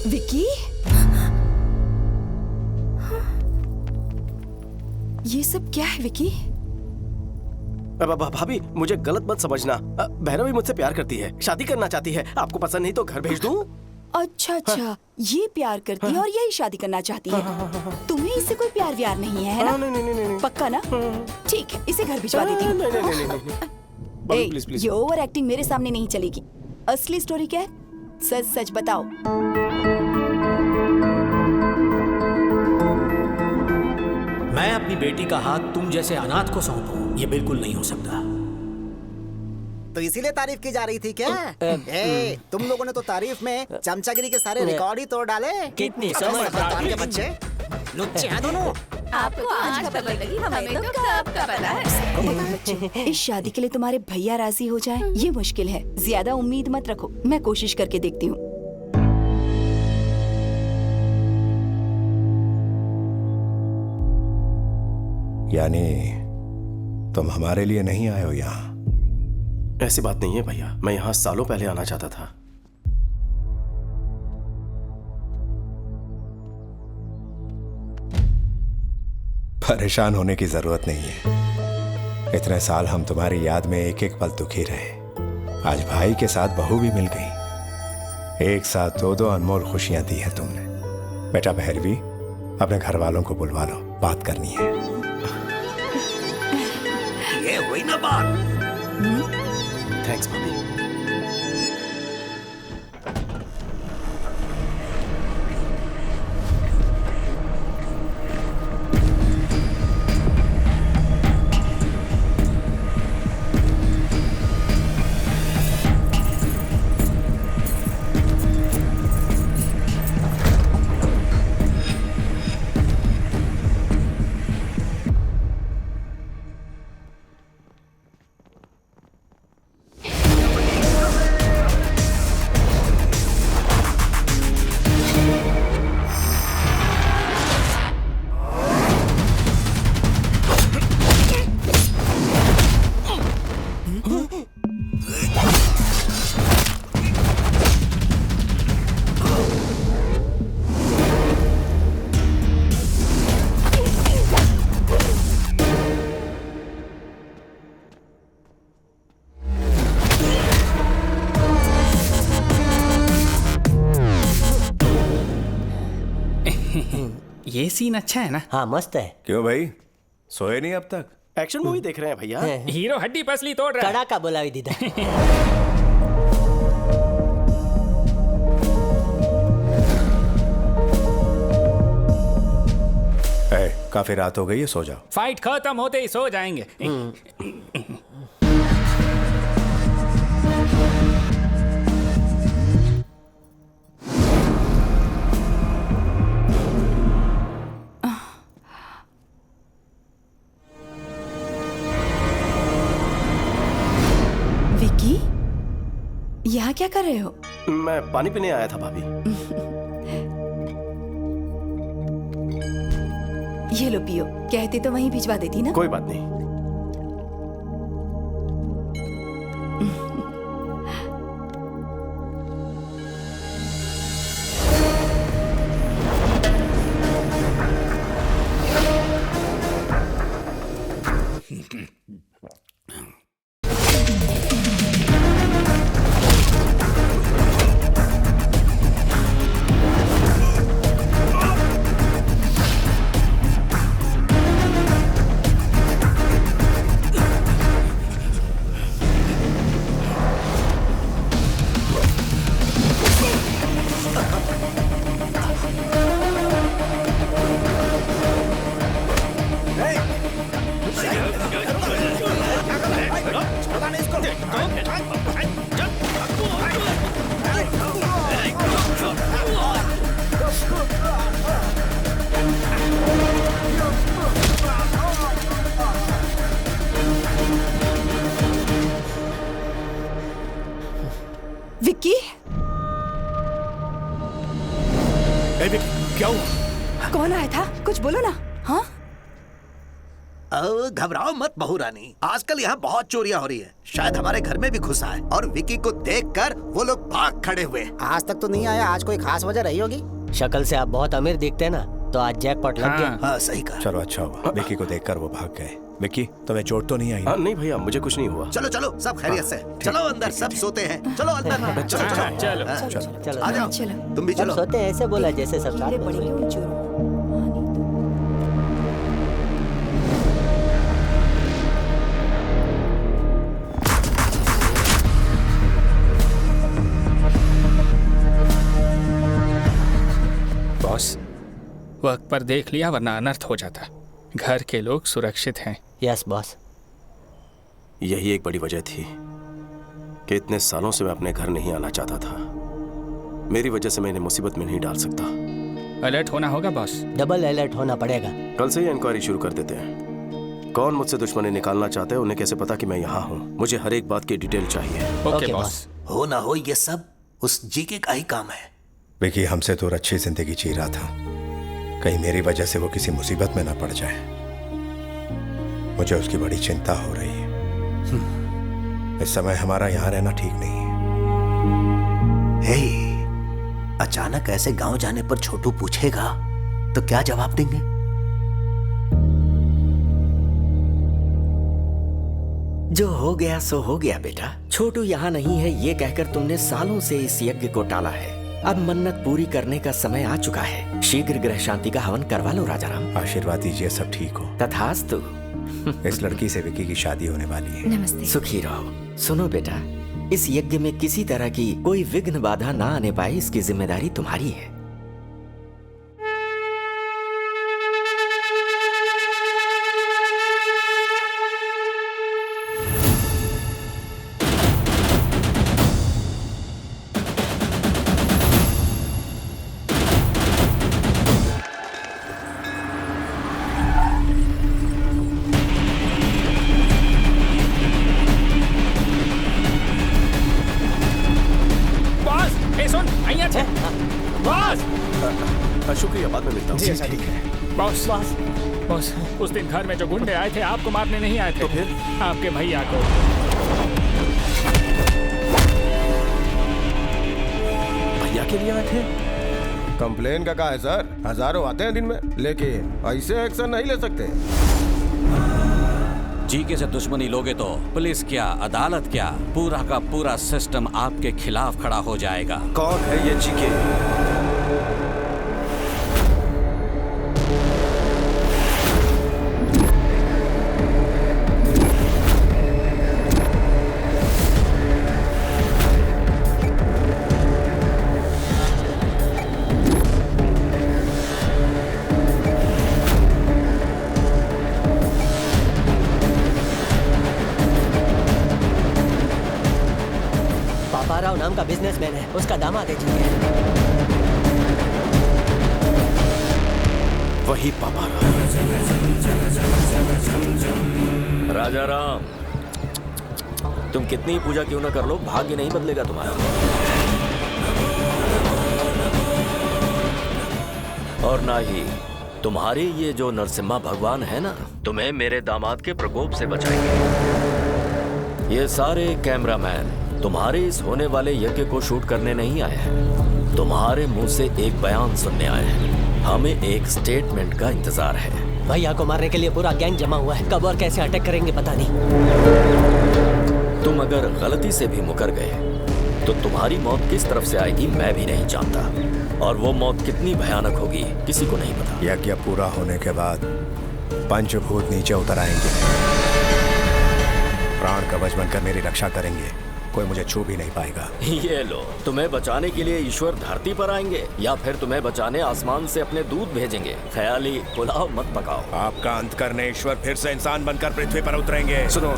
विक्की ये सब क्या है विक्की? भाभी मुझे गलत मत समझना। भैरवी मुझसे प्यार करती है, शादी करना चाहती है। आपको पसंद नहीं तो घर भेज दूं? अच्छा ये प्यार करती है और यही शादी करना चाहती है। तुम्हें इससे कोई प्यार व्यार नहीं है ना? नहीं। पक्का ना? ठीक है, इसे घर भिजवा देती हूँ। ये ओवर एक्टिंग मेरे सामने नहीं चलेगी। असली स्टोरी क्या है? सच बताओ। मैं अपनी बेटी का हाथ तुम जैसे अनाथ को सौंपूं, ये बिल्कुल नहीं हो सकता। तो इसीलिए तारीफ की जा रही थी क्या? तुम लोगों ने तो तारीफ में चमचागिरी के सारे रिकॉर्ड ही तोड़ डाले। कितनी समझदार के बच्चे लुच्चे हैं दोनों। आपको आज खबर लगी, हमें तो कब का पता है। इस शादी के लिए तुम्हारे भैया राजी हो जाएं, ये मुश्किल है। ज्यादा उम्मीद मत रखो, मैं कोशिश करके देखती हूँ। यानी तुम हमारे लिए नहीं आए हो यहाँ? ऐसी बात नहीं है भैया, मैं यहाँ सालों पहले आना चाहता था। परेशान होने की जरूरत नहीं है। इतने साल हम तुम्हारी याद में एक एक पल दुखी रहे। आज भाई के साथ बहू भी मिल गई। एक साथ दो अनमोल खुशियां दी है तुमने। बेटा भैरवी, अपने घर वालों को बुलवा लो, बात करनी है। ये हुई ना बात। थैंक्स भाभी। ये सीन अच्छा है ना? हाँ मस्त है। क्यों भाई, सोए नहीं अब तक? एक्शन मूवी देख रहे हैं भैया। हीरो हड्डी पसली तोड़ रहा है। कड़ा का बोला दीदा। काफी रात हो गई है, सो जाओ। फाइट खत्म होते ही सो जाएंगे। विकी, यहाँ क्या कर रहे हो? मैं पानी पीने आया था भाभी। ये लो पियो, कहते तो वहीं भिजवा देती ना। कोई बात नहीं। विक्की, क्या हुआ? कौन आया था? कुछ बोलो ना। हाँ, घबराओ मत बहू रानी, आजकल यहाँ बहुत चोरियां हो रही है। शायद हमारे घर में भी घुसा है और विकी को देखकर वो लोग भाग खड़े हुए। आज तक तो नहीं आया, आज कोई खास वजह रही होगी। शक्ल से आप बहुत अमीर दिखते हैं ना, तो आज जैकपॉट लग गया। हाँ सही कहा। चलो अच्छा हुआ, विकी को देखकर वो भाग गए। विकी, तुम्हें चोट तो नहीं आई? नहीं भैया, मुझे कुछ नहीं हुआ। चलो चलो, सब खैरियत से। चलो अंदर, सब सोते हैं। चलो अंदर। चलो आ जाओ, तुम भी चलो। सोते हैं ऐसे बोला जैसे सब साथ में। बॉस, वक्त पर देख लिया वरना अनर्थ हो जाता। घर के लोग सुरक्षित हैं। Yes boss. यही एक बड़ी वजह थी कि इतने सालों से मैं अपने घर नहीं आना चाहता था। मेरी वजह से मैं इन्हें मुसीबत में नहीं डाल सकता। अलर्ट होना होगा बॉस। डबल अलर्ट होना पड़ेगा। कल से ही इंक्वायरी शुरू कर देते हैं। कौन मुझसे दुश्मनी निकालना चाहते हैं, उन्हें कैसे पता कि मैं यहाँ हूँ? मुझे हर एक बात की डिटेल चाहिए। Okay boss. हो ना हो, ये सब उस जीके का ही काम है। विकी हमसे दूर अच्छी जिंदगी जी रहा था, कहीं मेरी वजह से वो किसी मुसीबत में ना पड़ जाए। मुझे उसकी बड़ी चिंता हो रही है। इस समय हमारा यहाँ रहना ठीक नहीं है। अचानक ऐसे गांव जाने पर छोटू पूछेगा तो क्या जवाब देंगे? जो हो गया सो हो गया बेटा। छोटू यहाँ नहीं है ये कहकर तुमने सालों से इस यज्ञ को टाला है। अब मन्नत पूरी करने का समय आ चुका है। शीघ्र ग्रह शांति का हवन करवा लो राजाराम। आशीर्वाद दीजिए सब ठीक हो। तथास्तु। इस लड़की से विकी की शादी होने वाली है। नमस्ते। सुखी रहो। सुनो बेटा, इस यज्ञ में किसी तरह की कोई विघ्न बाधा ना आने पाए, इसकी जिम्मेदारी तुम्हारी है। शुक्रिया, बाद में मिलता हूँ। ठीक है बॉस। बॉस, उस दिन घर में जो गुंडे आए थे आपको मारने नहीं आए थे। तो फिर आपके भैया को। भैया के लिए आए थे? कंप्लेन का कहा है सर, हजारों आते हैं दिन में, लेकिन ऐसे एक्शन नहीं ले सकते। जीके से दुश्मनी लोगे तो पुलिस क्या, अदालत क्या, पूरा का पूरा सिस्टम आपके खिलाफ खड़ा हो जाएगा। कौन है ये जीके? बिजनेसमैन है, उसका दामाद है जी। वही पापा राजा राम, तुम कितनी ही पूजा क्यों ना कर लो, भाग्य नहीं बदलेगा तुम्हारा। और ना ही तुम्हारे ये जो नरसिम्हा भगवान है ना, तुम्हें मेरे दामाद के प्रकोप से बचाएंगे। ये सारे कैमरामैन तुम्हारे इस होने वाले यज्ञ को शूट करने नहीं आए हैं, तुम्हारे मुंह से एक बयान सुनने आए हैं। हमें एक स्टेटमेंट का इंतजार है। भैया को मारने के लिए पूरा गैंग जमा हुआ है, कब और कैसे अटैक करेंगे पता नहीं। तुम अगर गलती से भी मुकर गए तो तुम्हारी मौत किस तरफ से आएगी मैं भी नहीं जानता, और वो मौत कितनी भयानक होगी किसी को नहीं पता। यज्ञ पूरा होने के बाद पंचभूत नीचे उतर आएंगे, प्राण कवच बनकर मेरी रक्षा करेंगे, कोई मुझे छू भी नहीं पाएगा। ये लो, तुम्हें बचाने के लिए ईश्वर धरती पर आएंगे या फिर तुम्हें बचाने आसमान से अपने दूत भेजेंगे। ख्याली पुलाव मत पकाओ। आपका अंत करने ईश्वर फिर से इंसान बनकर पृथ्वी पर उतरेंगे। सुनो,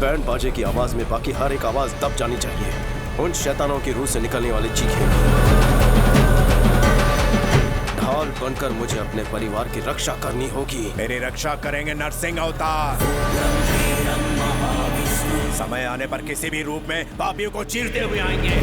बैंड बाजे की आवाज में बाकी हर एक आवाज दब जानी चाहिए। उन शैतानों की रूह से निकलने वाली चीखें ढाल बनकर मुझे अपने परिवार की रक्षा करनी होगी। मेरी रक्षा करेंगे नरसिंह अवतार। समय आने पर किसी भी रूप में पापियों को चीरते हुए आएंगे।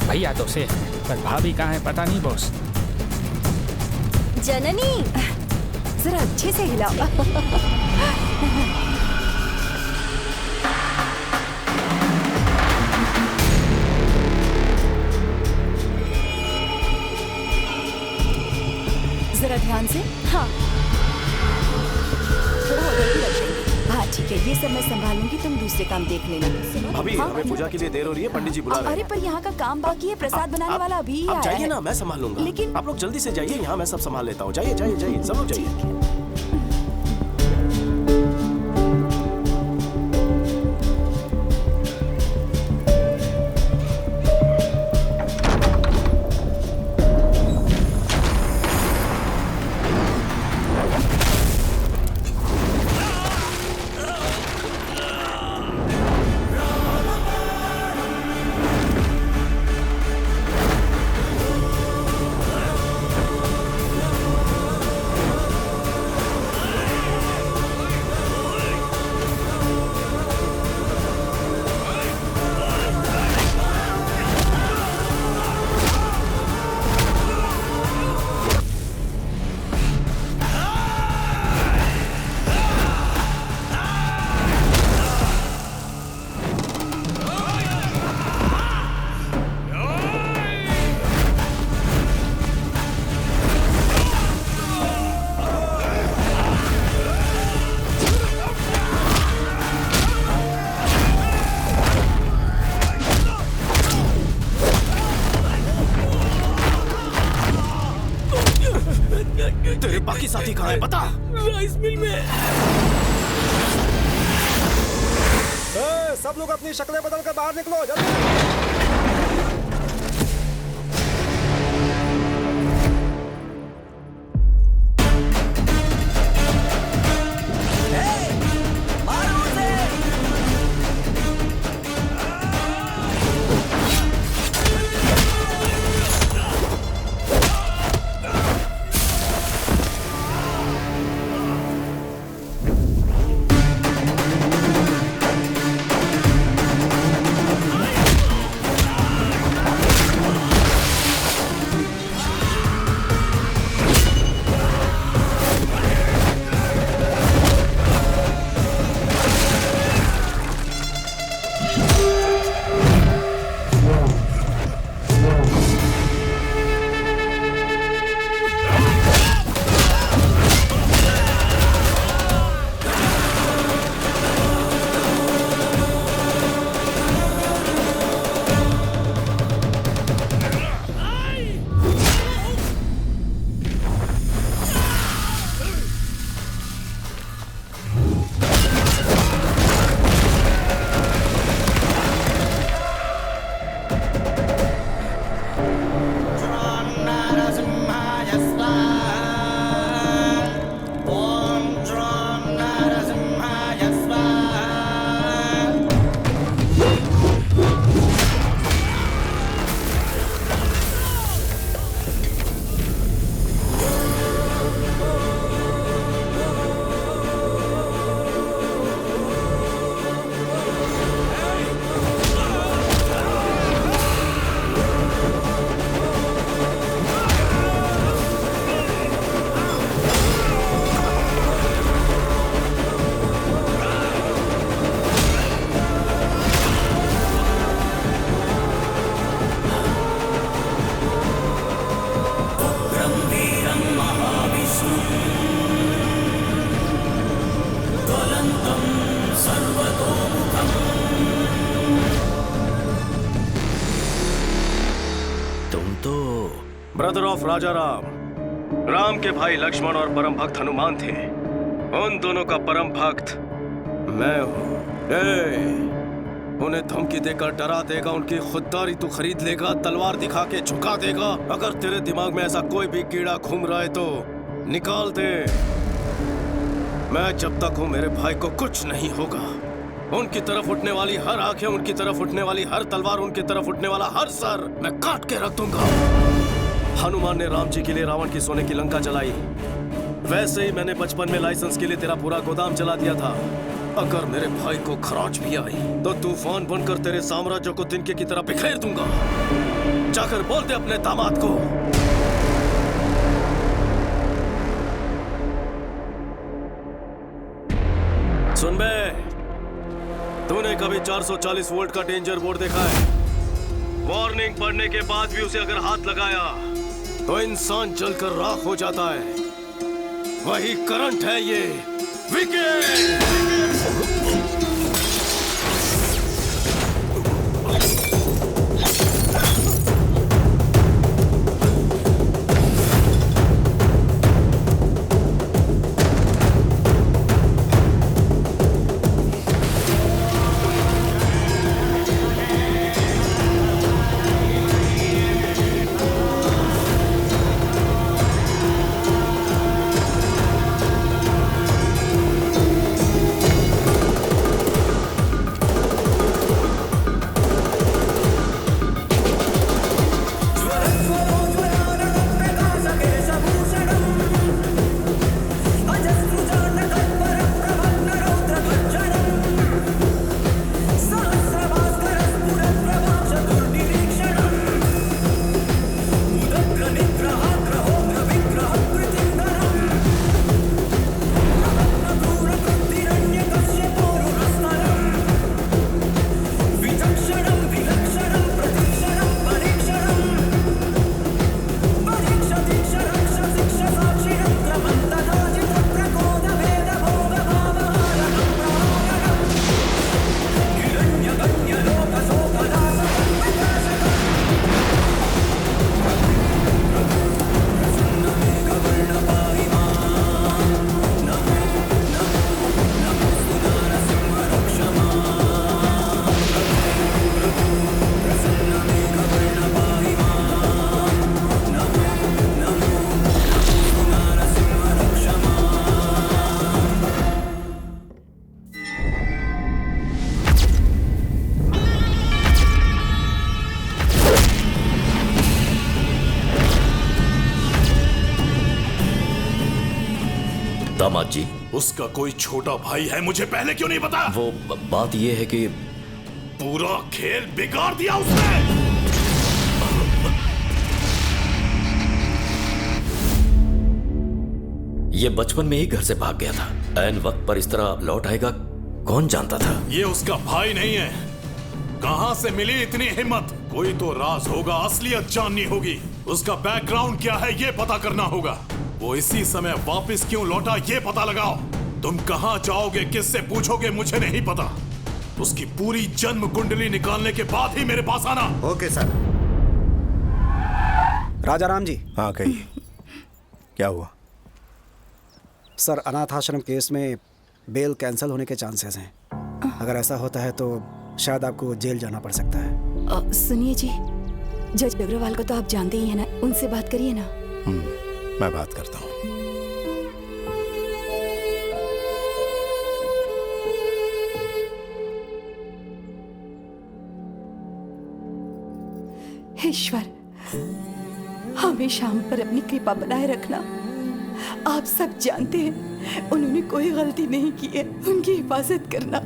भैया तो से पर भाभी कहाँ है पता नहीं बॉस। जननी जरा अच्छे से हिलाओ। जरा ध्यान से। हाँ थोड़ा उधर भी रखेंगे। हाँ ठीक है, ये सब मैं संभाल लूंगी, तुम दूसरे काम देख लेना। अभी हाँ? हमें पूजा के लिए देर हो रही है, पंडित जी बुला रहे हैं। अरे पर यहाँ का काम बाकी है, प्रसाद बनाने वाला अभी ही आप आया जाइए है। ना, मैं संभाल लूंगा। लेकिन आप लोग जल्दी से जाइए, यहाँ मैं सब संभाल लेता हूँ। जाइए जाइए जाइए, सब लोग जाइए। तेरे बाकी साथी कहाँ है बता? राइस मिल में। सब लोग अपनी शक्लें बदलकर बाहर निकलो जल्दी। तुम तो ब्रदर ऑफ राजा राम, राम के भाई लक्ष्मण और परम भक्त हनुमान थे। उन दोनों का परम भक्त मैं हूँ। उन्हें धमकी देकर डरा देगा, उनकी खुददारी तू खरीद लेगा, तलवार दिखा के झुका देगा। अगर तेरे दिमाग में ऐसा कोई भी कीड़ा घूम रहा है तो निकाल दे। मैं जब तक हूँ मेरे भाई को कुछ नहीं होगा। उनकी तरफ उठने वाली हर आंखें, उनकी तरफ उठने वाली हर तलवार, उनकी तरफ उठने वाला हर सर मैं काट के रख दूंगा। हनुमान ने राम जी के लिए रावण की सोने की लंका जलाई, वैसे ही मैंने बचपन में लाइसेंस के लिए तेरा पूरा गोदाम जला दिया था। अगर मेरे भाई को खरोंच भी आई तो तूफान बनकर तेरे साम्राज्य को तिनके की तरह बिखेर दूंगा। जाकर बोल दे अपने दामाद को। सुन बे, तूने कभी 440 वोल्ट का डेंजर बोर्ड देखा है? वार्निंग पढ़ने के बाद भी उसे अगर हाथ लगाया तो इंसान जलकर राख हो जाता है। वही करंट है ये। विकेट! दामाद जी, उसका कोई छोटा भाई है, मुझे पहले क्यों नहीं बताया? वो बात ये है कि पूरा खेल बिगाड़ दिया उसने। ये बचपन में ही घर से भाग गया था। ऐन वक्त पर इस तरह लौट आएगा कौन जानता था। ये उसका भाई नहीं है। कहां से मिली इतनी हिम्मत? कोई तो राज होगा, असलियत जाननी होगी। उसका बैकग्राउंड क्या है ये पता करना होगा। वो इसी समय वापस क्यों लौटा ये पता लगाओ। तुम कहां जाओगे, किससे पूछोगे, मुझे नहीं पता। उसकी पूरी जन्म कुंडली निकालने के बाद ही मेरे पास आना। Okay sir. राजा राम जी। हाँ कहिए, क्या हुआ? सर, अनाथ आश्रम केस में बेल कैंसिल होने के चांसेस हैं। अगर ऐसा होता है तो शायद आपको जेल जाना पड़ सकता है। सुनिए जी, जज अग्रवाल को तो आप जानते ही हैं ना, उनसे बात करिए ना। मैं बात करता हूँ। ईश्वर, हमेशा हम पर अपनी कृपा बनाए रखना। आप सब जानते हैं उन्होंने कोई गलती नहीं की है, उनकी हिफाजत करना।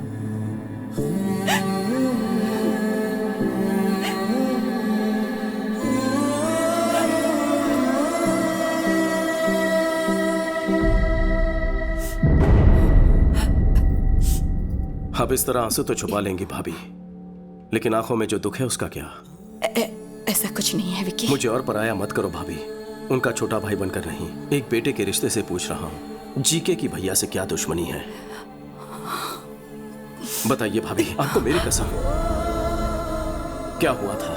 अब इस तरह आंसू तो छुपा लेंगी भाभी, लेकिन आंखों में जो दुख है उसका क्या? ऐसा कुछ नहीं है विकी। मुझे और पराया मत करो भाभी। उनका छोटा भाई बनकर नहीं, एक बेटे के रिश्ते से पूछ रहा हूँ। जीके की भैया से क्या दुश्मनी है? बताइए भाभी, आपको मेरी कसम, क्या हुआ था?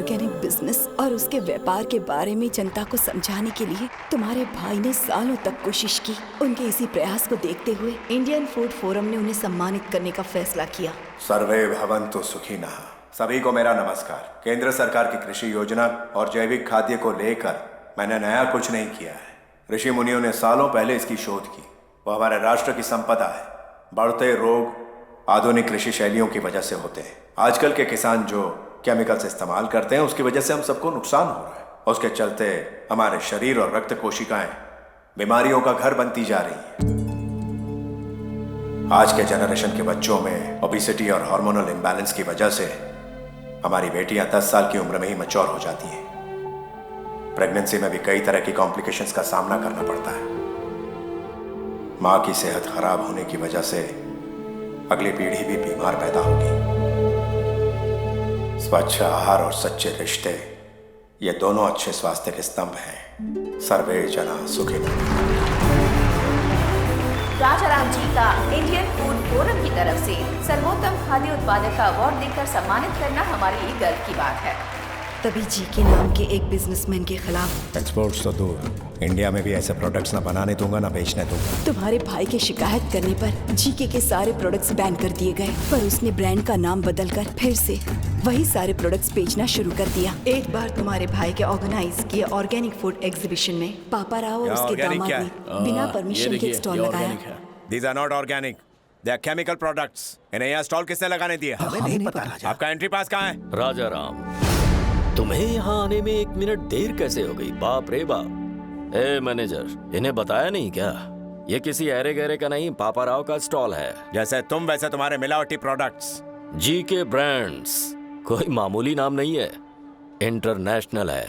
ऑर्गेनिक बिजनेस और उसके व्यापार के बारे में जनता को समझाने के लिए तुम्हारे भाई ने सालों तक कोशिश की। उनके इसी प्रयास को देखते हुए इंडियन फूड फोरम ने उन्हें सम्मानित करने का फैसला किया। सर्वे भवन्तु सुखिनः। सभी को मेरा नमस्कार। केंद्र सरकार की कृषि योजना और जैविक खाद्य को लेकर मैंने नया कुछ नहीं किया है। ऋषि मुनियों ने सालों पहले इसकी शोध की। वो हमारे राष्ट्र की संपदा है। बढ़ते रोग आधुनिक कृषि शैलियों की वजह से होते हैं। आजकल के किसान जो केमिकल्स इस्तेमाल करते हैं उसकी वजह से हम सबको नुकसान हो रहा है। उसके चलते हमारे शरीर और रक्त कोशिकाएं बीमारियों का घर बनती जा रही हैं। आज के जनरेशन के बच्चों में ओबेसिटी और हार्मोनल इम्बैलेंस की वजह से हमारी बेटियां 10 साल की उम्र में ही मैच्योर हो जाती हैं। प्रेगनेंसी में भी कई तरह की कॉम्प्लिकेशंस का सामना करना पड़ता है। मां की सेहत खराब होने की वजह से अगली पीढ़ी भी बीमार पैदा होगी। स्वच्छ आहार और सच्चे रिश्ते, ये दोनों अच्छे स्वास्थ्य के स्तंभ हैं। सर्वे जना सुखिनः। राजाराम जी का इंडियन फूड फोरम की तरफ से सर्वोत्तम खाद्य उत्पादक का अवार्ड देकर सम्मानित करना हमारे लिए गर्व की बात है। तभी जीके नाम के एक बिजनेसमैन के खिलाफ एक्सपोर्ट्स तो दूर, इंडिया में भी ऐसे प्रोडक्ट्स ना बनाने दूंगा ना बेचने दूंगा। तुम्हारे भाई के शिकायत करने पर जीके के सारे प्रोडक्ट्स बैन कर दिए गए, पर उसने ब्रांड का नाम बदलकर फिर से वही सारे प्रोडक्ट्स बेचना शुरू कर दिया। एक बार तुम्हारे भाई के ऑर्गेनाइज किए ऑर्गेनिक फूड एग्जीबिशन में पापा राव और उसके दामाद ने बिना परमिशन के स्टॉल लगाया। These are not organic. They are chemical products. इन्हें यहाँ स्टॉल किसने लगाने दिया? हमें नहीं पता राजा। आपका एंट्री पास कहाँ है? राजा राम, तुम्हें यहाँ आने में 1 मिनट देर कैसे हो गई? बाप रे बाप। ए मैनेजर, इन्हें बताया नहीं क्या? ये किसी ऐरे गहरे का नहीं, पापा राव का स्टॉल है। जैसे तुम वैसे तुम्हारे मिलावटी प्रोडक्ट्स। जीके ब्रांड्स कोई मामूली नाम नहीं है, इंटरनेशनल है।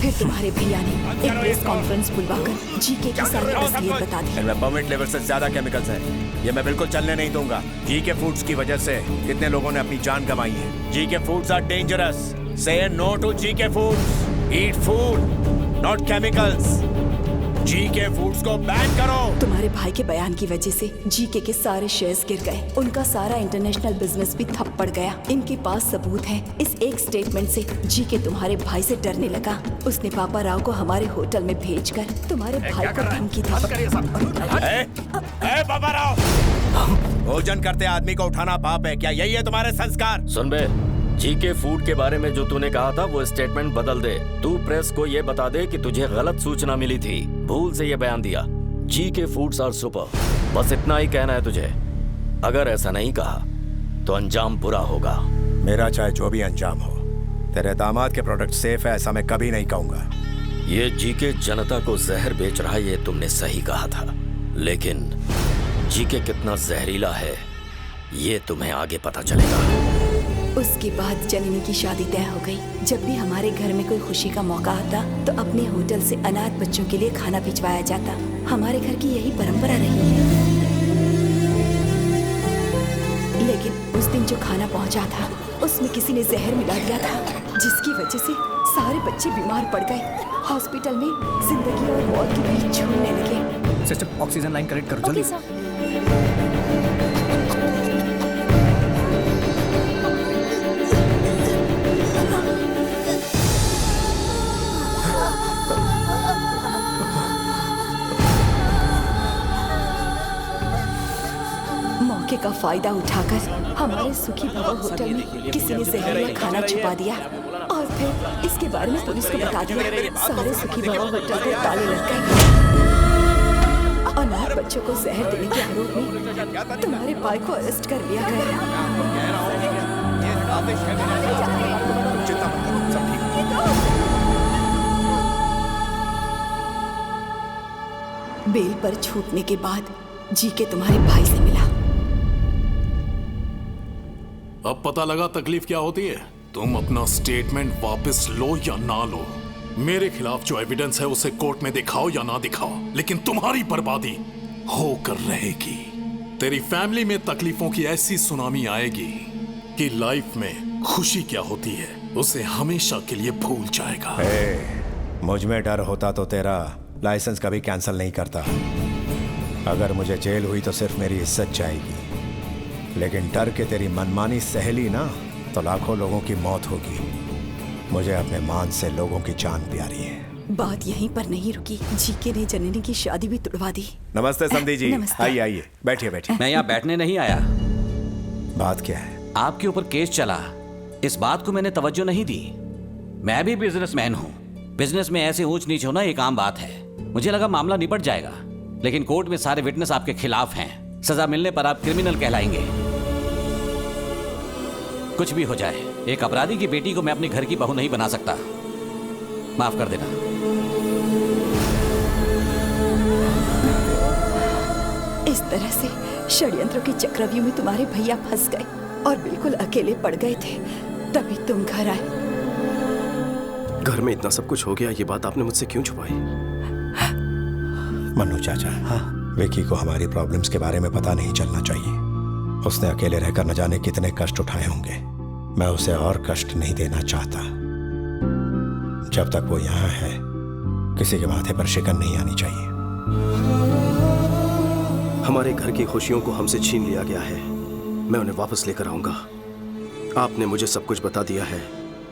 फिर तुम्हारे भैया ने एक प्रेस कॉन्फ्रेंस बुलवाकर जीके की सारी असलियत बता दी। इनमें परमिट लेवल से ज्यादा केमिकल्स हैं। ये मैं बिल्कुल चलने नहीं दूंगा। जीके फूड्स की वजह से कितने लोगों ने अपनी जान गंवाई है। GK foods are dangerous. Say no to GK foods. Eat food not chemicals. GK foods को बैन करो। तुम्हारे भाई के बयान की वजह से जीके के सारे शेयर्स गिर गए। उनका सारा इंटरनेशनल बिजनेस भी ठप पड़ गया। इनके पास सबूत है। इस एक स्टेटमेंट से जीके तुम्हारे भाई से डरने लगा। उसने पापा राव को हमारे होटल में भेजकर तुम्हारे भाई को धमकी दी। पापा राव, भोजन करते आदमी को उठाना पाप है क्या? यही है तुम्हारे संस्कार? सुन बे, जीके फूड के बारे में जो तूने कहा था वो स्टेटमेंट बदल दे। तू प्रेस को ये बता दे कि तुझे गलत सूचना मिली थी, भूल से ये बयान दिया। जीके फूड्स आर सुपर, बस इतना ही कहना है तुझे। अगर ऐसा नहीं कहा तो अंजाम बुरा होगा। मेरा चाहे जो भी अंजाम हो, तेरे दामाद के प्रोडक्ट सेफ है ऐसा मैं कभी नहीं कहूंगा। ये जीके जनता को जहर बेच रहा है, ये तुमने सही कहा था, लेकिन जीके कितना जहरीला है ये तुम्हें आगे पता चलेगा। उसके बाद जननी की शादी तय हो गई। जब भी हमारे घर में कोई खुशी का मौका आता तो अपने होटल से अनाथ बच्चों के लिए खाना भिजवाया जाता। हमारे घर की यही परंपरा रही है। लेकिन उस दिन जो खाना पहुंचा था उसमें किसी ने जहर मिला दिया था, जिसकी वजह से सारे बच्चे बीमार पड़ गए। हॉस्पिटल में जिंदगी और मौत के बीच झूलने लगे। सिस्टर, ऑक्सीजन लाइन कनेक्ट करो जल्दी। मौके का फायदा उठाकर हमारे सुखी भवन होटल में किसी ने जहरीला खाना छुपा दिया और फिर इसके बारे में पुलिस को बता दिया। सारे सुखी भवन होटल को ताले लग गए। अनाथ बच्चों को जहर देने के आरोप में तुम्हारे भाई को अरेस्ट कर लिया गया। बेल पर छूटने के बाद जीके तुम्हारे भाई से मिला। अब पता लगा तकलीफ क्या होती है। तुम अपना स्टेटमेंट वापस लो या ना लो, मेरे खिलाफ जो एविडेंस है उसे कोर्ट में दिखाओ या ना दिखाओ, लेकिन तुम्हारी बर्बादी होकर रहेगी। तेरी फैमिली में तकलीफों की ऐसी सुनामी आएगी कि लाइफ में खुशी क्या होती है उसे हमेशा के लिए भूल जाएगा। मुझ में डर होता तो तेरा लाइसेंस कभी कैंसिल नहीं करता। अगर मुझे जेल हुई तो सिर्फ मेरी इज्जत जाएगी, लेकिन डर के तेरी मनमानी सहेली ना तो लाखों लोगों की मौत होगी। मुझे अपने मान से लोगों की जान प्यारी है। बात यहीं पर नहीं रुकी, जीके ने जननी की शादी भी तुड़वा दी। नमस्ते समधी जी। नमस्ते। आइए आइए, बैठिए बैठिए। मैं यहाँ बैठने नहीं आया। बात क्या है? आपके ऊपर केस चला, इस बात को मैंने तवज्जो नहीं दी। मैं भी बिजनेसमैन हूँ, बिजनेस में ऐसे ऊंच नीच होना एक आम बात है। मुझे लगा मामला निपट जाएगा, लेकिन कोर्ट में सारे विटनेस आपके खिलाफ हैं। सजा मिलने पर आप क्रिमिनल कहलाएंगे। कुछ भी हो जाए, एक अपराधी की बेटी को मैं अपने घर की बहू नहीं बना सकता। माफ कर देना। इस तरह से षड्यंत्रों के चक्रव्यूह में तुम्हारे भैया फंस गए और बिल्कुल अकेले पड़ गए थे, तभी तुम घर आए। घर में इतना सब कुछ हो गया, ये बात आपने मुझसे क्यों छुपाई? मन्नू चाचा, हाँ, विकी को हमारी प्रॉब्लम्स के बारे में पता नहीं चलना चाहिए। उसने अकेले रहकर न जाने कितने कष्ट उठाए होंगे। मैं उसे और कष्ट नहीं देना चाहता। जब तक वो यहाँ है, किसी के माथे पर शिकन नहीं आनी चाहिए। हमारे घर की खुशियों को हमसे छीन लिया गया है, मैं उन्हें वापस लेकर आऊंगा। आपने मुझे सब कुछ बता दिया है,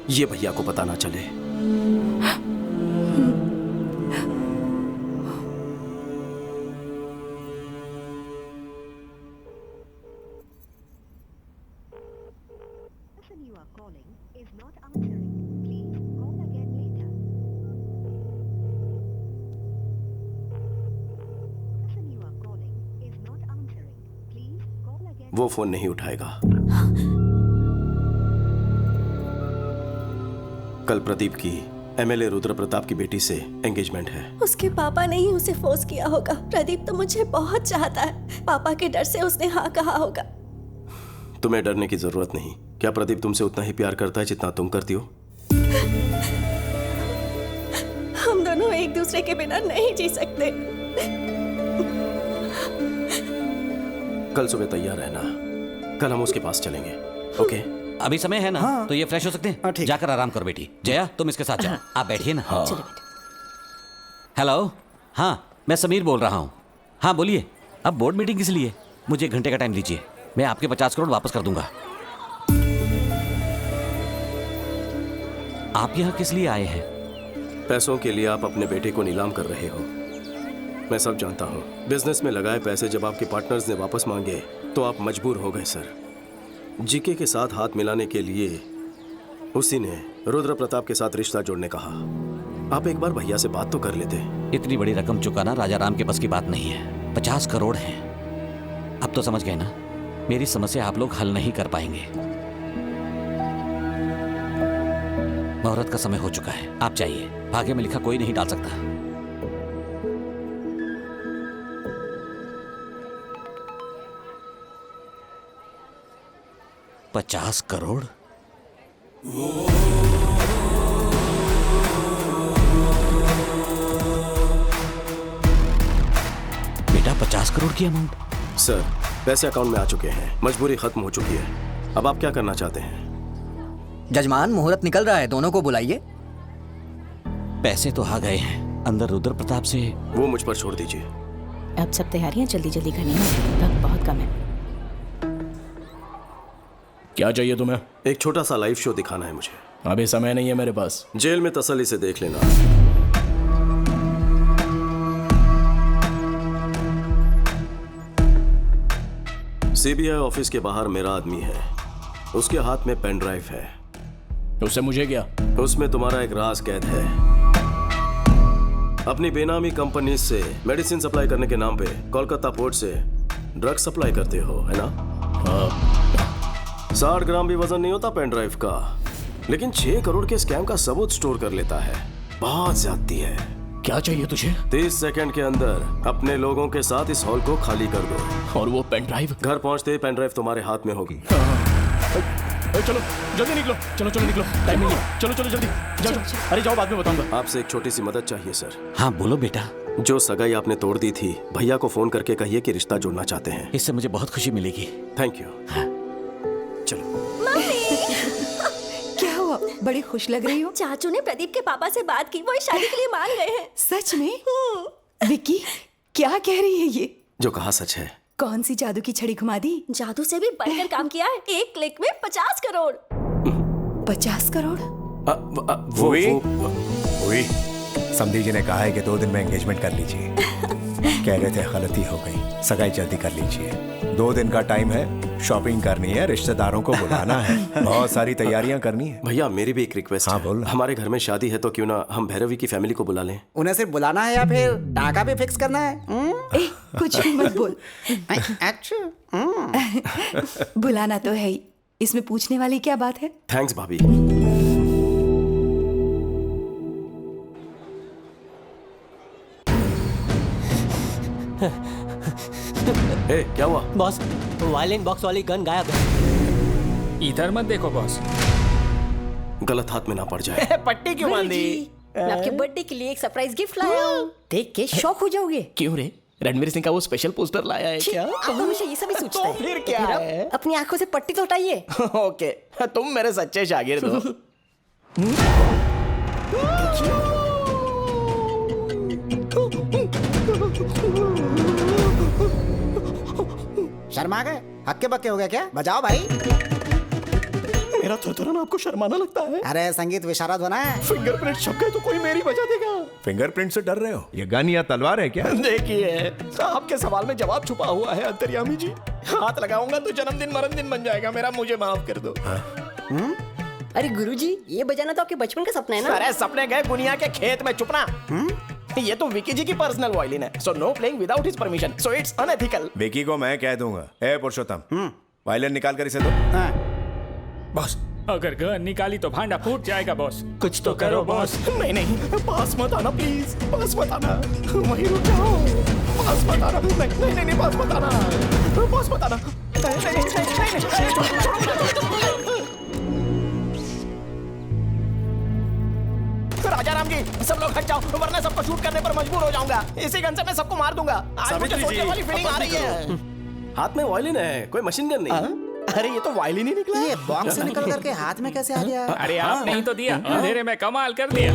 ये भैया को पता ना चले। वो फोन नहीं उठाएगा। कल प्रदीप की एमएलए रुद्र प्रताप की बेटी से एंगेजमेंट है। उसके पापा ने ही उसे फोर्स किया होगा। प्रदीप तो मुझे बहुत चाहता है, पापा के डर से उसने हाँ कहा होगा। तुम्हें डरने की जरूरत नहीं। क्या प्रदीप तुमसे उतना ही प्यार करता है जितना तुम करती हो? हम दोनों एक दूसरे के बिना नहीं जी सकते। कल सुबह तैयार रहना, कल हम उसके पास चलेंगे। ओके? अभी समय है ना? हाँ। तो ये फ्रेश हो सकते हैं? जाकर आराम करो बेटी। जया, तुम इसके साथ जाओ। आप बैठिए ना। हाँ। हेलो, हाँ, मैं समीर बोल रहा हूँ। हाँ बोलिए। अब बोर्ड मीटिंग किस लिए? मुझे 1 घंटे का टाइम दीजिए, मैं आपके 50 करोड़ वापस कर दूंगा। आप यहाँ किस लिए आए हैं? पैसों के लिए आप अपने बेटे को नीलाम कर रहे हो। मैं सब जानता हूँ। बिजनेस में लगाए पैसे जब आपके पार्टनर्स ने वापस मांगे तो आप मजबूर हो गए सर। जीके के साथ हाथ मिलाने के लिए उसी ने रुद्र प्रताप के साथ रिश्ता जोड़ने कहा। आप एक बार भैया से बात तो कर लेते। इतनी बड़ी रकम चुकाना राजा राम के बस की बात नहीं है। 50 करोड़ हैं। अब तो समझ गए ना, मेरी समस्या आप लोग हल नहीं कर पाएंगे। मुहूर्त का समय हो चुका है, आप जाइए। भाग्य में लिखा कोई नहीं डाल सकता। $50 करोड़? बेटा 50 करोड़ की अमाउंट? सर, पैसे अकाउंट में आ चुके हैं, मजबूरी खत्म हो चुकी है। अब आप क्या करना चाहते हैं? जजमान, मुहूर्त निकल रहा है, दोनों को बुलाइए। पैसे तो आ गए हैं, अंदर रुद्र प्रताप से। वो मुझ पर छोड़ दीजिए। अब सब तैयारियां जल्दी जल्दी करनी है, वक्त बहुत कम है। क्या चाहिए तुम्हें? एक छोटा सा लाइव शो दिखाना है मुझे। अभी समय नहीं है मेरे पास। जेल में तसल्ली से देख लेना। सीबीआई ऑफिस के बाहर मेरा आदमी है, उसके हाथ में पेन ड्राइव है। उससे मुझे क्या? उसमें तुम्हारा एक राज कैद है। अपनी बेनामी कंपनी से मेडिसिन सप्लाई करने के नाम पे कोलकाता पोर्ट से ड्रग सप्लाई करते हो, है ना? हाँ। 60 ग्राम भी वजन नहीं होता पेन ड्राइव का, लेकिन 6 करोड़ के स्कैम का सबूत स्टोर कर लेता है। बहुत ज्यादती है। क्या चाहिए तुझे? 30 सेकंड के अंदर अपने लोगों के साथ इस हॉल को खाली कर दो। और वो पेन ड्राइव? घर पहुंचते ही पेन ड्राइव तुम्हारे हाथ में होगी। चलो जल्दी निकलो, चलो निकलो, टाइम नहीं है। चलो जल्दी जाओ। अरे जाओ, बाद में बताऊंगा। आपसे एक छोटी सी मदद चाहिए सर। हाँ बोलो बेटा। जो सगाई आपने तोड़ दी थी, भैया को फोन करके कहिए कि रिश्ता जोड़ना चाहते हैं। इससे मुझे बहुत खुशी मिलेगी। Thank you. चलो। क्या हुआ? बड़ी खुश लग रही हो। चाचू ने प्रदीप के पापा से बात की, वो इस शादी के लिए मान गए हैं। सच में? विक्की, क्या कह रही है ये? जो कहा सच है। कौन सी जादू की छड़ी घुमा दी? जादू से भी बढ़कर काम किया है। एक क्लिक में 50 करोड़। 50 करोड़? वही समधी जी ने कहा है कि 2 दिन में एंगेजमेंट कर लीजिए। कह रहे थे गलती हो गई, सगाई जल्दी कर लीजिए। 2 दिन का टाइम है, शॉपिंग करनी है, रिश्तेदारों को बुलाना है, बहुत सारी तैयारियां करनी है। भैया मेरी भी एक रिक्वेस्ट है। बोल। हमारे घर में शादी है तो क्यों ना हम भैरवी की फैमिली को बुला लें। उन्हें सिर्फ बुलाना है या फिर टाका भी फिक्स करना है? कुछ भी मत बोल। बुलाना तो है ही, इसमें पूछने वाली क्या बात है? थैंक्स भाभी। ए, क्या हुआ? बॉस, वायलिन बॉक्स वाली गन गायब है। इधर मत देखो बॉस, गलत हाथ में ना पड़ जाए। पट्टी क्यों बांधी? मैं आपके बर्थडे के लिए एक सरप्राइज गिफ्ट लाया हूँ, देख के शॉक हो जाओगे। क्यों रे? रणवीर सिंह का वो स्पेशल पोस्टर लाया है क्या? आप हमेशा ये सभी सोचते हैं। फिर क्या है? अपनी आंखों से पट्टी तो हटाइए। ओके, तुम मेरे सच्चे शागिर्द हो। शर्मा गए? हक्के बक्के हो गए क्या? बजाओ भाई। मेरा थरथराना आपको शर्माना लगता है? अरे संगीत विशारद होना है। फिंगरप्रिंट छप गए तो कोई मेरी बजा देगा। फिंगरप्रिंट से डर रहे हो? ये गन या तलवार है क्या? देखिए, आपके सवाल में जवाब छुपा हुआ है अंतर्यामी जी। हाथ लगाऊंगा तो जन्मदिन मरणदिन बन जाएगा मेरा, मुझे माफ कर दो। अरे गुरुजी, ये बजाना तो आपके बचपन का सपना है ना? अरे सपने गए दुनिया के खेत में, चुपना। ये तो विकी जी की पर्सनल वायलिन है, so know playing without his permission, so it's unethical. Vicky को मैं कह दूंगा। ए पुरुषोत्तम, वायलिन निकाल कर इसे दो। बॉस, अगर गन निकाली तो भांडा फूट जाएगा बॉस। कुछ तो करो बॉस। नहीं नहीं, पास मत आना प्लीज, पास मत आना, वहीं रुक जाओ। पास मत आना, नहीं नहीं नहीं, पास मत आना, पास मत आना। राजा राम जी, सब लोग हट जाओ, वरना सबको शूट करने पर मजबूर हो जाऊंगा। इसी गन से मैं सबको मार दूंगा। आज मुझे सोचने वाली फीलिंग आ रही है। हाथ में वायलिन है, कोई मशीन गन नहीं। अरे ये तो वायलिन ही निकला। ये बॉक्स से निकल करके हाथ में कैसे आ गया? अरे आपने ही तो दिया, अंधेरे में कमाल कर दिया।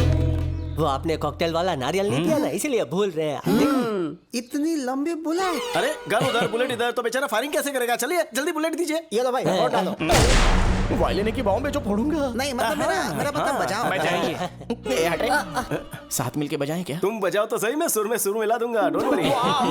वो आपने कॉकटेल वाला नारियल नहीं दिया ना, इसीलिए भूल रहे हैं। देखो इतनी लंबी बुलेट। अरे गन उधर, बुलेट इधर, तो बेचारा फायरिंग कैसे करेगा? चलिए जल्दी बुलेट दीजिए। ये लो भाई, और डालो। वायलिन की बाहों में जो फोड़ूंगा। नहीं मतलब मेरा मतलब बजाओ। बजाइए। साथ मिलके बजाएं क्या? तुम बजाओ तो सही, मैं सुर में सुर मिला दूंगा। Don't worry.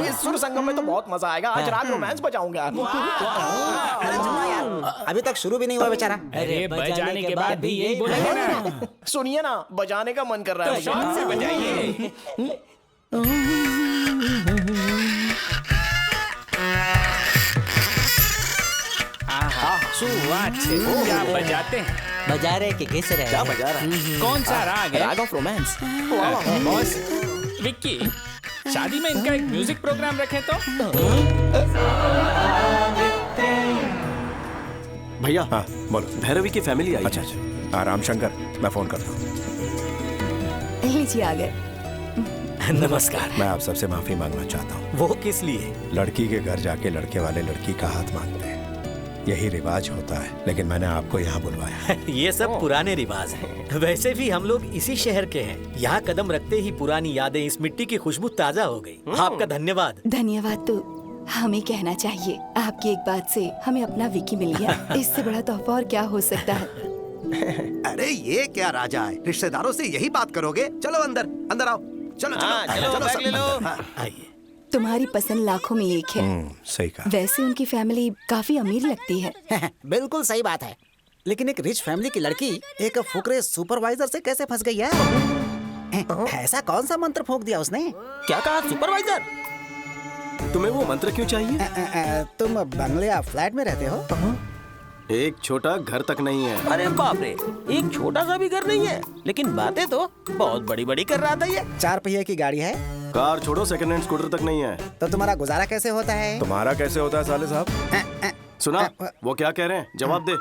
इस सुर संगम में तो बहुत मजा आएगा। आज रात रोमांस बजाऊंगा। अरे चलो यार, अभी तक शुरू भी नहीं हुआ बेचारा। अरे बजाने के बाद भी यही बोलेंगे ना। सुनिए ना, बजाने का मन कर रहा है। शान से बजाइए। क्या बजाते हैं? बजा रहे कि किस रहे? क्या बजा रहा है? कौन सा राग है? राग ऑफ रोमांस। बॉस, विक्की, शादी में इनका एक म्यूजिक प्रोग्राम रखे तो? भैया, हाँ बोलो। भैरवी की फैमिली आई। अच्छा अच्छा, राम शंकर, मैं फोन करता हूँ। लीजिए आ गए। नमस्कार। मैं आप सबसे माफी मांगना चाहता हूँ। वो किस लिए? लड़की के घर जाके लड़के वाले लड़की का हाथ मांगते हैं, यही रिवाज होता है, लेकिन मैंने आपको यहाँ बुलवाया है। ये सब पुराने रिवाज हैं। वैसे भी हम लोग इसी शहर के हैं। यहाँ कदम रखते ही पुरानी यादें, इस मिट्टी की खुशबू ताजा हो गई। आपका धन्यवाद। धन्यवाद तो हमें कहना चाहिए। आपकी एक बात से हमें अपना विकी मिल गया। इससे बड़ा तोहफा और क्या हो सकता है? अरे ये क्या राजा है, रिश्तेदारों से यही बात करोगे? चलो अंदर, अंदर आओ। चलो चलो बैग ले लो। आइए। तुम्हारी पसंद लाखों में एक है। सही कहा। वैसे उनकी फैमिली काफी अमीर लगती है। बिल्कुल सही बात है, लेकिन एक रिच फैमिली की लड़की एक फुकरे सुपरवाइजर से कैसे फंस गई है? ऐसा कौन सा मंत्र फूंक दिया उसने? क्या कहा? सुपरवाइजर? तुम्हें वो मंत्र क्यों चाहिए? तुम बंगले या फ्लैट में रहते हो? एक छोटा घर तक नहीं है। अरे बाप रे, एक छोटा सा भी घर नहीं है, लेकिन बातें तो बहुत बड़ी बड़ी कर रहा था ये। 4 पहिए की गाड़ी है? कार छोड़ो, सेकंड हैंड स्कूटर तक नहीं है। तो तुम्हारा गुजारा कैसे होता है? तुम्हारा कैसे होता है साले साहब? सुना, वो क्या कह रहे हैं? जवाब दे।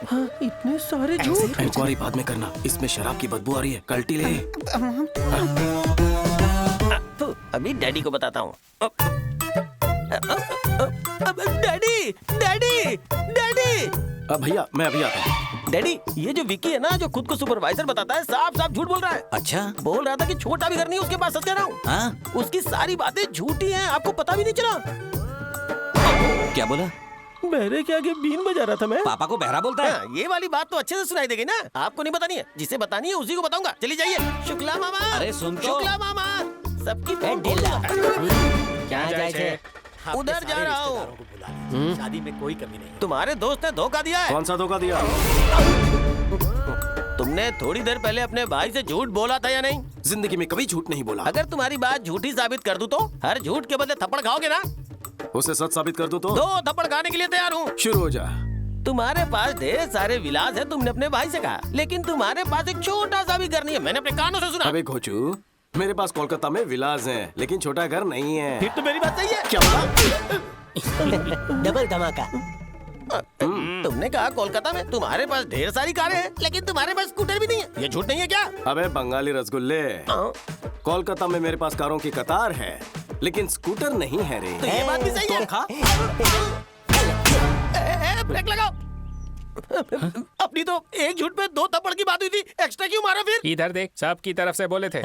हाँ, इतने सारे झूठ। इंक्वायरी बाद में करना, इसमें शराब की बदबू आ रही है, कल्टी ले। तो अभी डैडी को बताता हूँ। Daddy, daddy, daddy. भैया मैं अभी आता हूँ। डैडी, ये जो विकी है ना, जो खुद को सुपरवाइजर बताता है, साफ साफ झूठ बोल रहा है। अच्छा, बोल रहा था कि छोटा भी घर नहीं उसके पास, सच कह रहा हूँ। हाँ? उसकी सारी बातें झूठी हैं, आपको पता भी नहीं चला। क्या बोला? मेरे क्या आगे बीन बजा रहा था मैं। पापा को बहरा बोलता है। हाँ, ये वाली बात तो अच्छे से सुनाई देगी ना। आपको नहीं बतानी है, जिसे बतानी है उसी को बताऊंगा। चली जाइए। शुक्ला मामा। अरे सुन तो। शुक्ला मामा सबकी क्या जाए थे? उधर जा रहा हूँ। शादी में कोई कमी नहीं। तुम्हारे दोस्त ने धोखा दिया है। कौन सा धोखा दिया? तुमने थोड़ी देर पहले अपने भाई से झूठ बोला था या नहीं? जिंदगी में कभी झूठ नहीं बोला। अगर तुम्हारी बात झूठी साबित कर दूं तो हर झूठ के बदले थप्पड़ खाओगे ना? उसे सच साबित कर दूं तो? 2 थप्पड़ खाने के लिए तैयार हूँ। शुरू हो जा। तुम्हारे पास ढेर सारे विलास है, तुमने अपने भाई से कहा, लेकिन तुम्हारे पास एक छोटा सा भी घर नहीं है। मैंने अपने कानों से सुना। अबे घोचू, मेरे पास कोलकाता में विलास है, लेकिन छोटा घर नहीं है। फिर तो मेरी बात सही है। क्या डबल धमाका। तुमने कहा कोलकाता में तुम्हारे पास ढेर सारी कारें हैं, लेकिन तुम्हारे पास स्कूटर भी नहीं है। ये झूठ नहीं है क्या? अबे बंगाली रसगुल्ले, कोलकाता में मेरे पास कारों की कतार है, लेकिन स्कूटर नहीं है रे। तो ये बात भी सही है। ब्रेक लगाओ। अपनी तो एक झूठ पे 2 थप्पड़ की बात हुई थी, एक्स्ट्रा क्यों मारा फिर? इधर देख, सब की तरफ से बोले थे।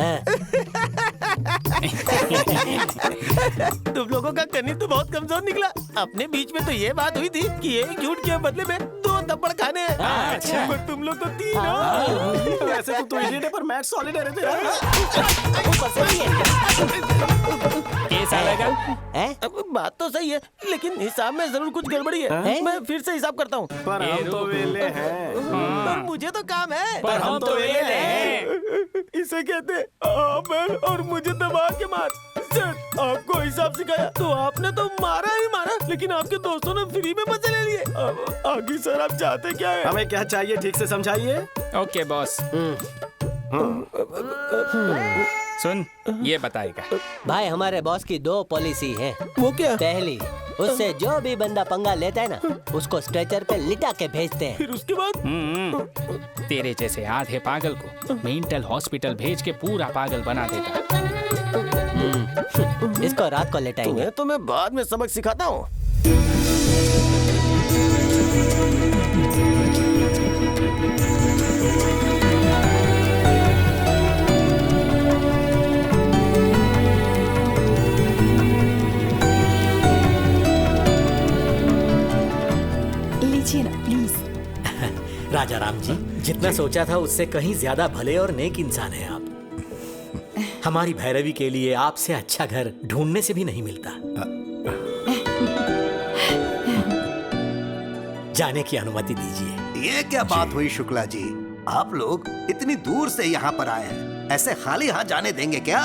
तुम लोगों का गणित तो बहुत कमजोर निकला। अपने बीच में तो ये बात हुई थी कि एक झूठ के बदले में 2 थप्पड़ खाने हैं। अच्छा। पर तुम लोग तो 3 हो। वैसे तो इडियट है, पर मैथ सॉलिड है तेरा। कैसा लगा? बात तो सही है, लेकिन हिसाब में जरूर कुछ गड़बड़ी है। मैं फिर से हिसाब करता हूँ। पर हम तो वेले हैं। पर मुझे तो काम है। पर हम तो वेले हैं। इसे कहते हैं आमर और मुझे दबा के मार। सर, आपको हिसाब सिखाया तो आपने तो मारा ही मारा, लेकिन आपके दोस्तों ने फ्री में मजे ले लिए। अब आगे सर आप चाहते क्या है? हमें क्या चाहिए ठीक से समझाइए। Okay boss. सुन, ये बताएगा। भाई हमारे बॉस की 2 पॉलिसी है। वो क्या? पहली, उससे जो भी बंदा पंगा लेता है ना, उसको स्ट्रेचर पे लिटा के भेजते हैं। फिर उसके बाद तेरे जैसे आधे पागल को मेंटल हॉस्पिटल भेज के पूरा पागल बना देता। इसको रात को लेटाएंगे। तुम्हें तो मैं बाद में सबक सिखाता हूँ। लीजिए ना प्लीज। राजा राम जी, जितना सोचा था उससे कहीं ज्यादा भले और नेक इंसान है आप। हमारी भैरवी के लिए आपसे अच्छा घर ढूंढने से भी नहीं मिलता। जाने की अनुमति दीजिए। ये क्या बात हुई शुक्ला जी? आप लोग इतनी दूर से यहाँ पर आए हैं, ऐसे खाली हाथ जाने देंगे क्या?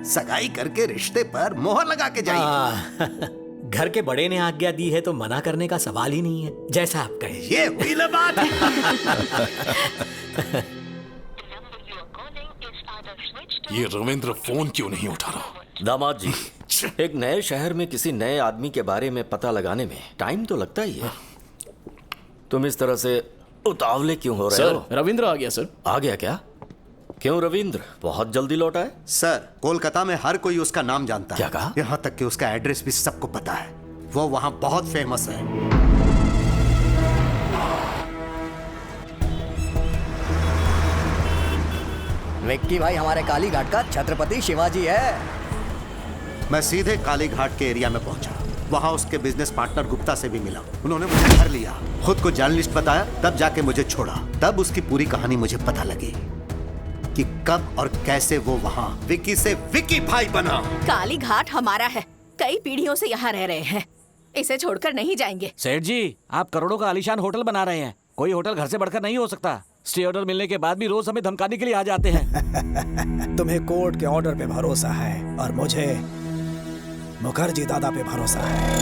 सगाई करके रिश्ते पर मोहर लगा के जाइए। घर के बड़े ने आज्ञा दी है तो मना करने का सवाल ही नहीं है, जैसा आप कहें। ये हुई ना बात। ये रविंद्र फोन क्यों नहीं उठा रहा? दामाद जी, एक नए शहर में किसी नए आदमी के बारे में पता लगाने में टाइम तो लगता ही है। तुम इस तरह से उतावले क्यों हो रहे हो? रविंद्र आ गया सर। आ गया क्या? क्यों रविंद्र बहुत जल्दी लौटा है? सर, कोलकाता में हर कोई उसका नाम जानता है। क्या कहा? यहाँ तक कि उसका एड्रेस भी सबको पता है। वो वहाँ बहुत फेमस है। विक्की भाई हमारे काली घाट का छत्रपति शिवाजी है। मैं सीधे काली घाट के एरिया में पहुंचा। वहाँ उसके बिजनेस पार्टनर गुप्ता से भी मिला। उन्होंने मुझे घर लिया, खुद को जर्नलिस्ट बताया, तब जाके मुझे छोड़ा। तब उसकी पूरी कहानी मुझे पता लगी कि कब और कैसे वो वहाँ विक्की से विक्की भाई बना। काली घाट हमारा है, कई पीढ़ियों से यहाँ रह रहे हैं, इसे छोड़कर नहीं जाएंगे। सेठ जी, आप करोड़ों का आलीशान होटल बना रहे हैं, कोई होटल घर से बढ़कर नहीं हो सकता। स्टे ऑर्डर मिलने के बाद भी रोज हमें धमकाने के लिए आ जाते हैं। तुम्हें कोर्ट के ऑर्डर पे भरोसा है और मुझे मुखर्जी दादा पे भरोसा है।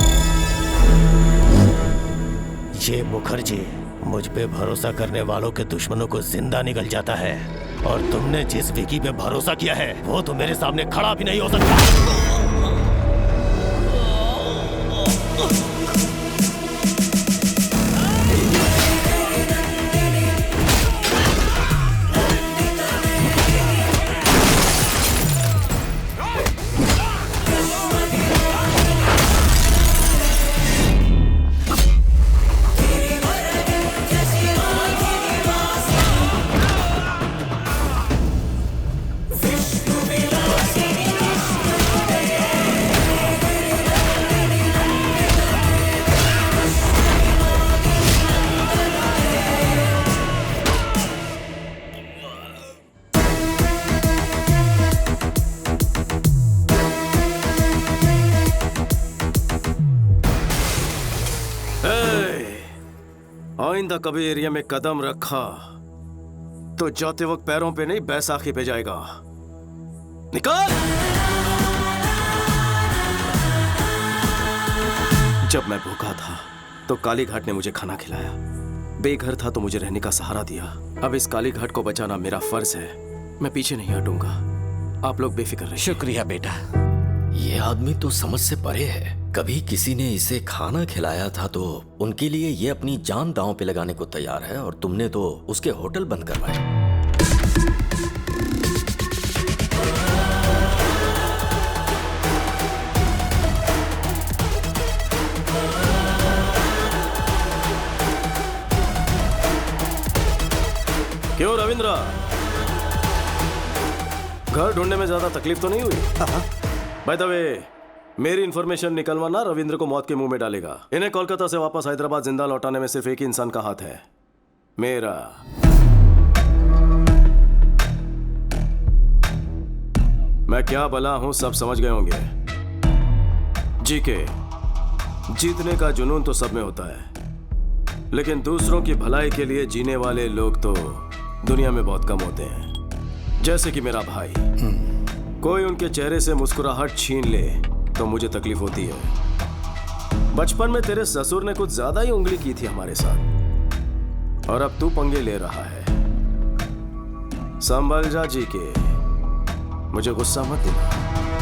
ये मुखर्जी मुझ पे भरोसा करने वालों के दुश्मनों को जिंदा निकल जाता है, और तुमने जिस विकी पे भरोसा किया है वो तो मेरे सामने खड़ा भी नहीं हो सकता। आइंदा कभी एरिया में कदम रखा तो जाते वक्त पैरों पे नहीं बैसाखी पे जाएगा। निकाल। जब मैं भूखा था तो काली घाट ने मुझे खाना खिलाया, बेघर था तो मुझे रहने का सहारा दिया। अब इस काली घाट को बचाना मेरा फर्ज है, मैं पीछे नहीं हटूंगा। आप लोग बेफिक्र रहिए। शुक्रिया बेटा। ये आदमी तो समझ से परे है। कभी किसी ने इसे खाना खिलाया था तो उनके लिए ये अपनी जान दांव पे लगाने को तैयार है, और तुमने तो उसके होटल बंद करवाए। क्यों रविंद्र, घर ढूंढने में ज्यादा तकलीफ तो नहीं हुई? बाय द वे, मेरी इंफॉर्मेशन निकलवाना रविंद्र को मौत के मुंह में डालेगा। इन्हें कोलकाता से वापस हैदराबाद जिंदा लौटाने में सिर्फ एक ही इंसान का हाथ है, मेरा। मैं क्या भला हूं सब समझ गए होंगे। जीके, जीतने का जुनून तो सब में होता है, लेकिन दूसरों की भलाई के लिए जीने वाले लोग तो दुनिया में बहुत कम होते हैं। जैसे कि मेरा भाई, कोई उनके चेहरे से मुस्कुराहट छीन ले तो मुझे तकलीफ होती है। बचपन में तेरे ससुर ने कुछ ज्यादा ही उंगली की थी हमारे साथ, और अब तू पंगे ले रहा है। संभल जा जी के, मुझे गुस्सा मत दिला।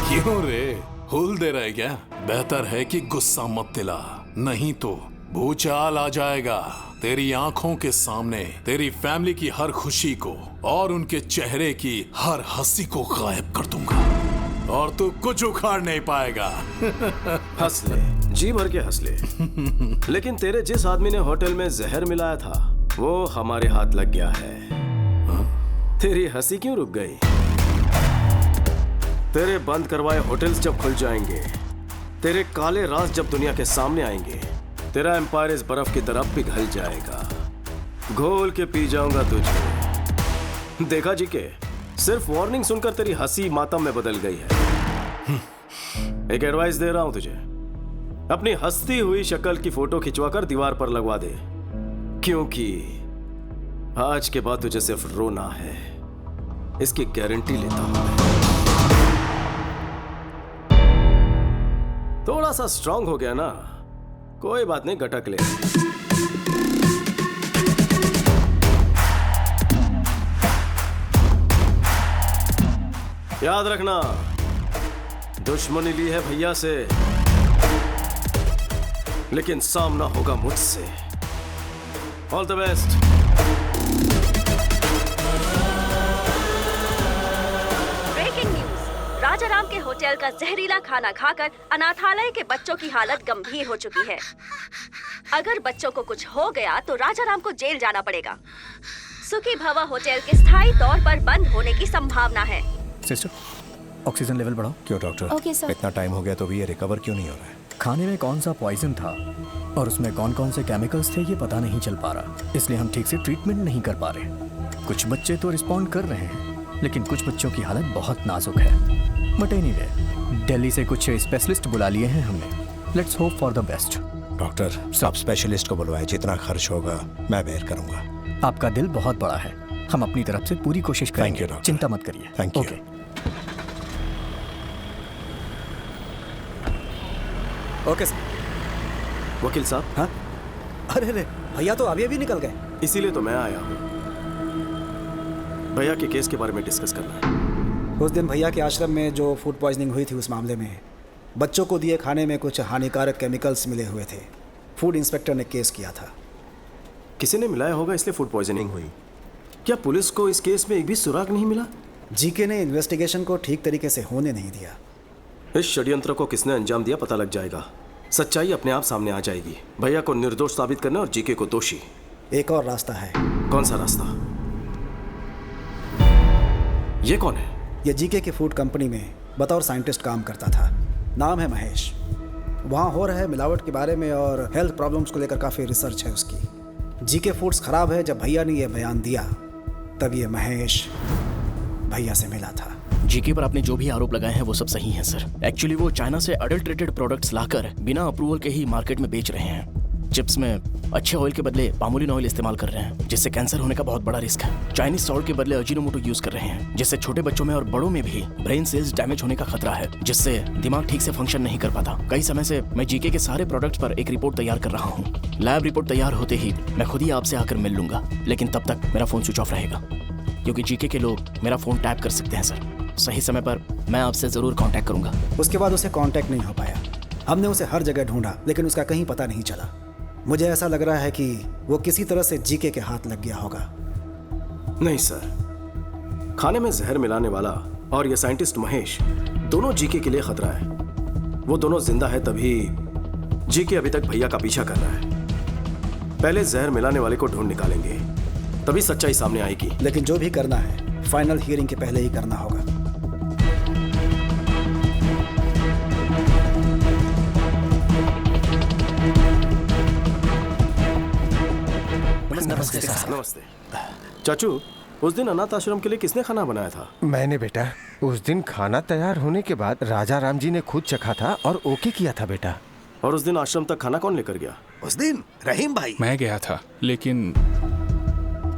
क्यों रे, हुल दे रहा है क्या? बेहतर है कि गुस्सा मत दिला, नहीं तो भूचाल आ जाएगा। तेरी आंखों के सामने तेरी फैमिली की हर खुशी को और उनके चेहरे की हर हंसी को गायब कर दूंगा, और तू कुछ उखाड़ नहीं पाएगा। हंस ले, जी भर के हंस ले। लेकिन तेरे जिस आदमी ने होटल में जहर मिलाया था वो हमारे हाथ लग गया है। तेरी हंसी क्यों रुक गई? तेरे बंद करवाए होटल्स जब खुल जाएंगे, तेरे काले राज जब दुनिया के सामने आएंगे, तेरा एम्पायर इस बर्फ की तरफ पिघल जाएगा। घोल के पी जाऊंगा तुझे। देखा जी के, सिर्फ वार्निंग सुनकर तेरी हंसी मातम में बदल गई है। एक एडवाइस दे रहा हूं तुझे, अपनी हंसती हुई शक्ल की फोटो खिंचवाकर दीवार पर लगवा दे, क्योंकि आज के बाद तुझे सिर्फ रोना है, इसकी गारंटी लेता हूं। थोड़ा सा स्ट्रांग हो गया ना, कोई बात नहीं, गटक ले। याद रखना, दुश्मनी ली है भैया से, लेकिन सामना होगा मुझसे। All the best. Breaking news, Rajaram के होटल का जहरीला खाना खाकर अनाथालय के बच्चों की हालत गंभीर हो चुकी है। अगर बच्चों को कुछ हो गया तो राजाराम को जेल जाना पड़ेगा। सुखी भवा होटल के स्थायी तौर पर बंद होने की संभावना है। सिस्टर, ऑक्सीजन लेवल बढ़ाओ। क्यों डॉक्टर? Okay sir. इतना टाइम हो गया तो भी ये रिकवर क्यों नहीं हो रहा है? खाने में कौन सा पॉइजन था और उसमें कौन कौन से केमिकल्स थे ये पता नहीं चल पा रहा, इसलिए हम ठीक से ट्रीटमेंट नहीं कर पा रहे। कुछ बच्चे तो रिस्पॉन्ड कर रहे हैं, लेकिन कुछ बच्चों की हालत बहुत नाजुक है। बट एनीवे, दिल्ली से कुछ स्पेशलिस्ट बुला लिए हैं हमने। Let's hope for the best. Doctor, सब स्पेशलिस्ट को बुलवाए, जितना खर्च होगा मैं बेयर करूंगा। आपका दिल बहुत बड़ा है, हम अपनी तरफ से पूरी कोशिश करेंगे। Thank you doctor. चिंता मत करिए। Thank you. Okay sir. वकील साहब। हाँ? अरे भैया तो अभी निकल गए। इसीलिए तो मैं आया हूँ, भैया के केस के बारे में डिस्कस करना है। उस दिन भैया के आश्रम में जो फूड पॉइजनिंग हुई थी, उस मामले में बच्चों को दिए खाने में कुछ हानिकारक केमिकल्स मिले हुए थे। फूड इंस्पेक्टर ने केस किया था। किसी ने मिलाया होगा, इसलिए फूड पॉइजनिंग हुई। क्या पुलिस को इस केस में एक भी सुराग नहीं मिला? जीके ने इन्वेस्टिगेशन को ठीक तरीके से होने नहीं दिया। इस षड्यंत्र को किसने अंजाम दिया पता लग जाएगा, सच्चाई अपने आप सामने आ जाएगी। भैया को निर्दोष साबित करना और जीके को दोषी। एक और रास्ता है। कौन सा रास्ता? ये कौन है? ये जीके की फूड कंपनी में बतौर साइंटिस्ट काम करता था। नाम है महेश। वहाँ हो रहे मिलावट के बारे में और हेल्थ प्रॉब्लम्स को लेकर काफ़ी रिसर्च है उसकी। जीके फूड्स खराब है। जब भैया ने यह बयान दिया तब ये महेश भैया से मिला था। जीके पर आपने जो भी आरोप लगाए हैं वो सब सही हैं सर। एक्चुअली वो चाइना से अडल्ट्रेटेड प्रोडक्ट्स लाकर बिना अप्रूवल के ही मार्केट में बेच रहे हैं। चिप्स में अच्छे ऑयल के बदले पामोलिन ऑयल इस्तेमाल कर रहे हैं, जिससे कैंसर होने का बहुत बड़ा रिस्क है। चाइनीज सॉल्ट के बदले अजीनोमोटो यूज कर रहे हैं, जिससे छोटे बच्चों में और बड़ों में भी ब्रेन सेल्स डैमेज होने का खतरा है, जिससे दिमाग ठीक से फंक्शन नहीं कर पाता। कई समय से मैं जीके के सारे प्रोडक्ट्स पर एक रिपोर्ट तैयार कर रहा हूँ। लैब रिपोर्ट तैयार होते ही मैं खुद ही आपसे आकर मिल लूंगा, लेकिन तब तक मेरा फोन स्विच ऑफ रहेगा, क्योंकि जीके के लोग मेरा फोन टैप कर सकते हैं सर। सही समय पर मैं आपसे जरूर कांटेक्ट करूंगा। उसके बाद उसे कांटेक्ट नहीं हो पाया। हमने उसे हर जगह ढूंढा, लेकिन उसका कहीं पता नहीं चला। मुझे ऐसा लग रहा है कि वो किसी तरह से जीके के हाथ लग गया होगा। नहीं सर, खाने में जहर मिलाने वाला और ये साइंटिस्ट महेश दोनों जीके के लिए खतरा है। वो दोनों जिंदा है तभी जीके अभी तक भैया का पीछा कर रहा है। पहले जहर मिलाने वाले को ढूंढ निकालेंगे, तभी सच्चाई सामने आएगी। लेकिन जो भी करना है फाइनल हियरिंग के पहले ही करना होगा। नमस्ते साहब। नमस्ते चाचू, उस दिन अनाथ आश्रम के लिए किसने खाना बनाया था? मैंने बेटा। उस दिन खाना तैयार होने के बाद राजा राम जी ने खुद चखा था और ओके किया था बेटा। और उस दिन आश्रम तक खाना कौन लेकर गया? उस दिन रहीम भाई। मैं गया था, लेकिन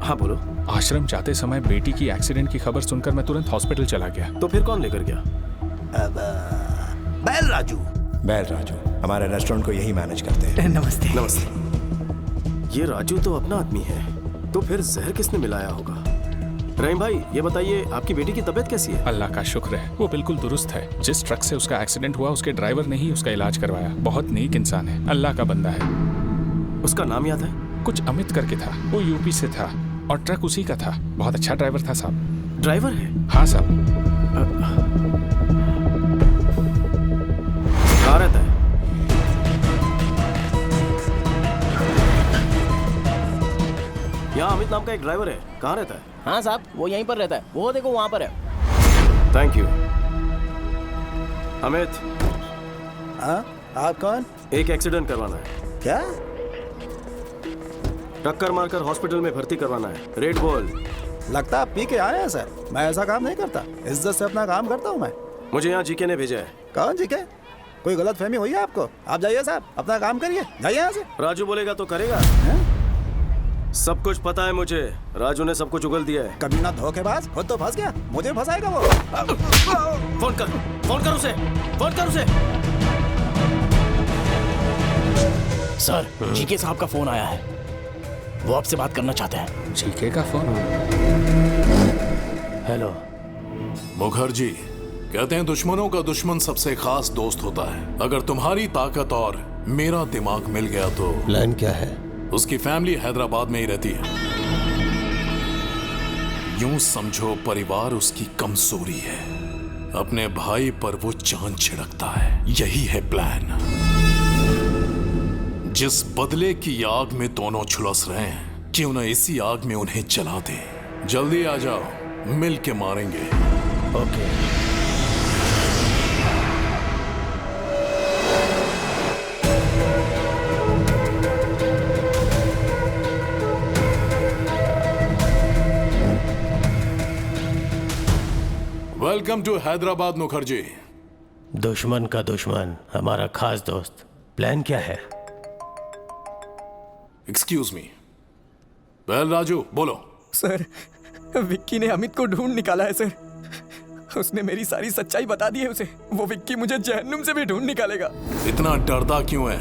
हाँ बोलो। आश्रम जाते समय बेटी की एक्सीडेंट की खबर सुनकर मैं तुरंत हॉस्पिटल चला गया। तो फिर कौन लेकर गया? बैल राजू। बैल राजू हमारे रेस्टोरेंट को यही मैनेज करते हैं। नमस्ते। नमस्ते। ये राजू तो अपना आदमी है, तो फिर जहर किसने मिलाया होगा? रहीम भाई, ये बताइए आपकी बेटी की तबीयत कैसी है? अल्लाह का शुक्र है, वो बिल्कुल दुरुस्त है। जिस ट्रक से उसका एक्सीडेंट हुआ उसके ड्राइवर ने ही उसका इलाज करवाया। बहुत नेक इंसान है, अल्लाह का बंदा है। उसका नाम याद है? कुछ अमित करके था। वो यूपी से था और ट्रक उसी का था। बहुत अच्छा ड्राइवर था साहब। ड्राइवर है? हाँ साहब। कहाँ रहता है? यहाँ अमित नाम का एक ड्राइवर है, कहाँ रहता है? हाँ साहब, वो यहीं पर रहता है। वो देखो वहाँ पर है। Thank you. अमित। हाँ, आप कौन? एक एक्सीडेंट करवाना है। क्या? टक्कर मारकर हॉस्पिटल में भर्ती करवाना है। रेड बोल। लगता आप पी के आए हैं सर। मैं ऐसा काम नहीं करता, इज्जत से अपना काम करता हूँ मैं। मुझे यहाँ जीके ने भेजा है। कौन जीके? कोई गलत फहमी हुई है आपको? आप जाइए साहब, अपना काम करिए, जाइए यहाँ से। राजू बोलेगा तो करेगा। सब कुछ पता है मुझे। राजू ने सब कुछ उगल दिया है। कभी ना धोखेबाज, खुद तो फंस गया, मुझे फंसाएगा वो। फोन कर, फोन कर उसे, फोन कर उसे। सर, जीके साहब का फोन आया है। वो आपसे बात करना चाहते हैं। जीके का फोन? हेलो। मुखर्जी, कहते हैं दुश्मनों का दुश्मन सबसे खास दोस्त होता है। अगर तुम्हारी ताकत और मेरा दिमाग मिल गया तो प्लान क्या है? उसकी फैमिली हैदराबाद में ही रहती है। यूं समझो परिवार उसकी कमजोरी है। अपने भाई पर वो जान छिड़कता है। यही है प्लान। जिस बदले की आग में दोनों झुलस रहे हैं, क्यों ना इसी आग में उन्हें जला दे। जल्दी आ जाओ, मिल के मारेंगे। Okay. Welcome to Hyderabad Mukherjee. दुश्मन का दुश्मन हमारा खास दोस्त। प्लान क्या है? Excuse me. वेल राजू, बोलो। सर, विक्की ने अमित को ढूंढ निकाला है सर। उसने मेरी सारी सच्चाई बता दी है उसे। वो विक्की मुझे जहन्नुम से भी ढूंढ निकालेगा। इतना डरता क्यों है?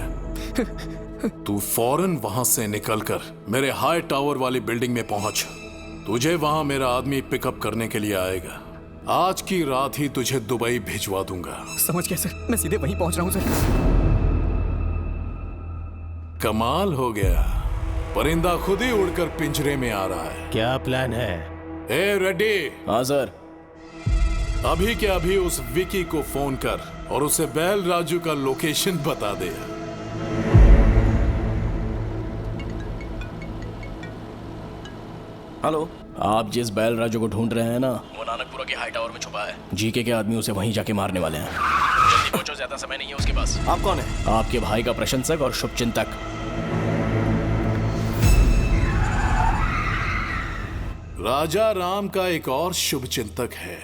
तू फौरन वहां से निकलकर मेरे हाई टावर वाली बिल्डिंग में पहुंच। तुझे वहां मेरा आदमी पिकअप करने के लिए आएगा। आज की रात ही तुझे दुबई भिजवा दूंगा। समझ गया सर, मैं सीधे वहीं पहुंच रहा हूं सर। कमाल हो गया, परिंदा खुद ही उड़कर पिंजरे में आ रहा है। क्या प्लान है? ए रेड्डी। हाँ सर। अभी के अभी उस विकी को फोन कर और उसे बैल राजू का लोकेशन बता दे। हेलो। आप जिस बैल राजू को ढूंढ रहे हैं ना, वो नानकपुरा के हाई टावर में छुपा है। जीके के आदमी उसे वहीं जाके मारने वाले हैं। जल्दी पहुंचो, ज्यादा समय नहीं है उसके पास। आप कौन है? आपके भाई का प्रशंसक और शुभचिंतक। राजा राम का एक और शुभचिंतक है,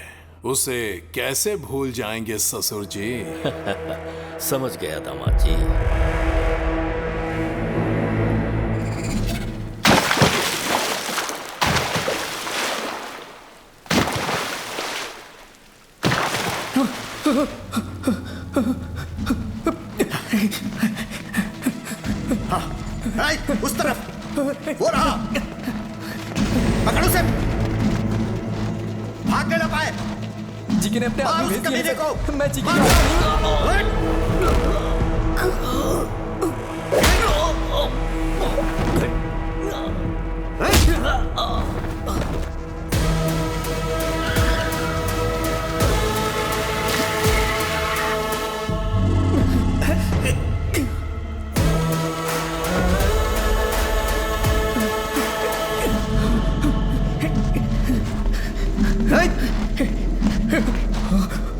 उसे कैसे भूल जाएंगे ससुर जी। समझ गया दामाद जी। रहा? पकड़ो उसे। भागने ना पाए। जी ने अपने आदमी भेज दिए को। मैं जी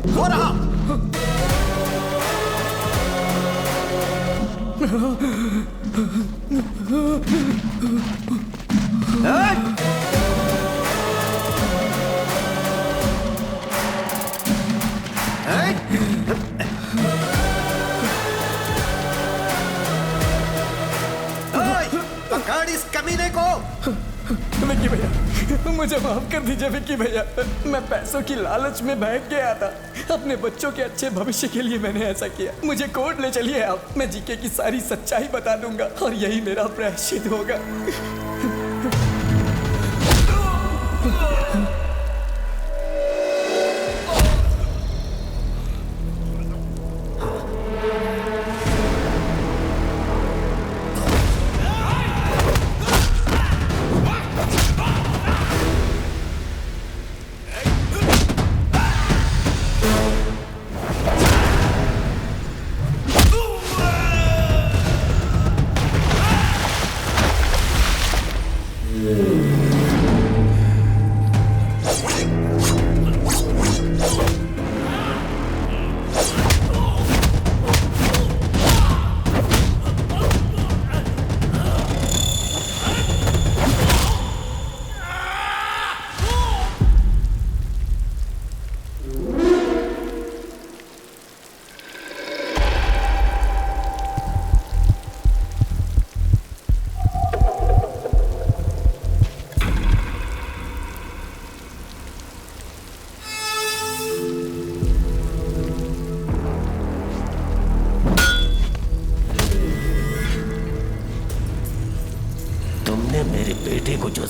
हो रहा। पकड़ इस कमीने को। विक्की भैया, मुझे माफ कर दीजिए विक्की भैया। मैं पैसों की लालच में बहक गया था। अपने बच्चों के अच्छे भविष्य के लिए मैंने ऐसा किया। मुझे कोर्ट ले चलिए आप, मैं जीके की सारी सच्चाई बता दूंगा और यही मेरा प्रायश्चित होगा।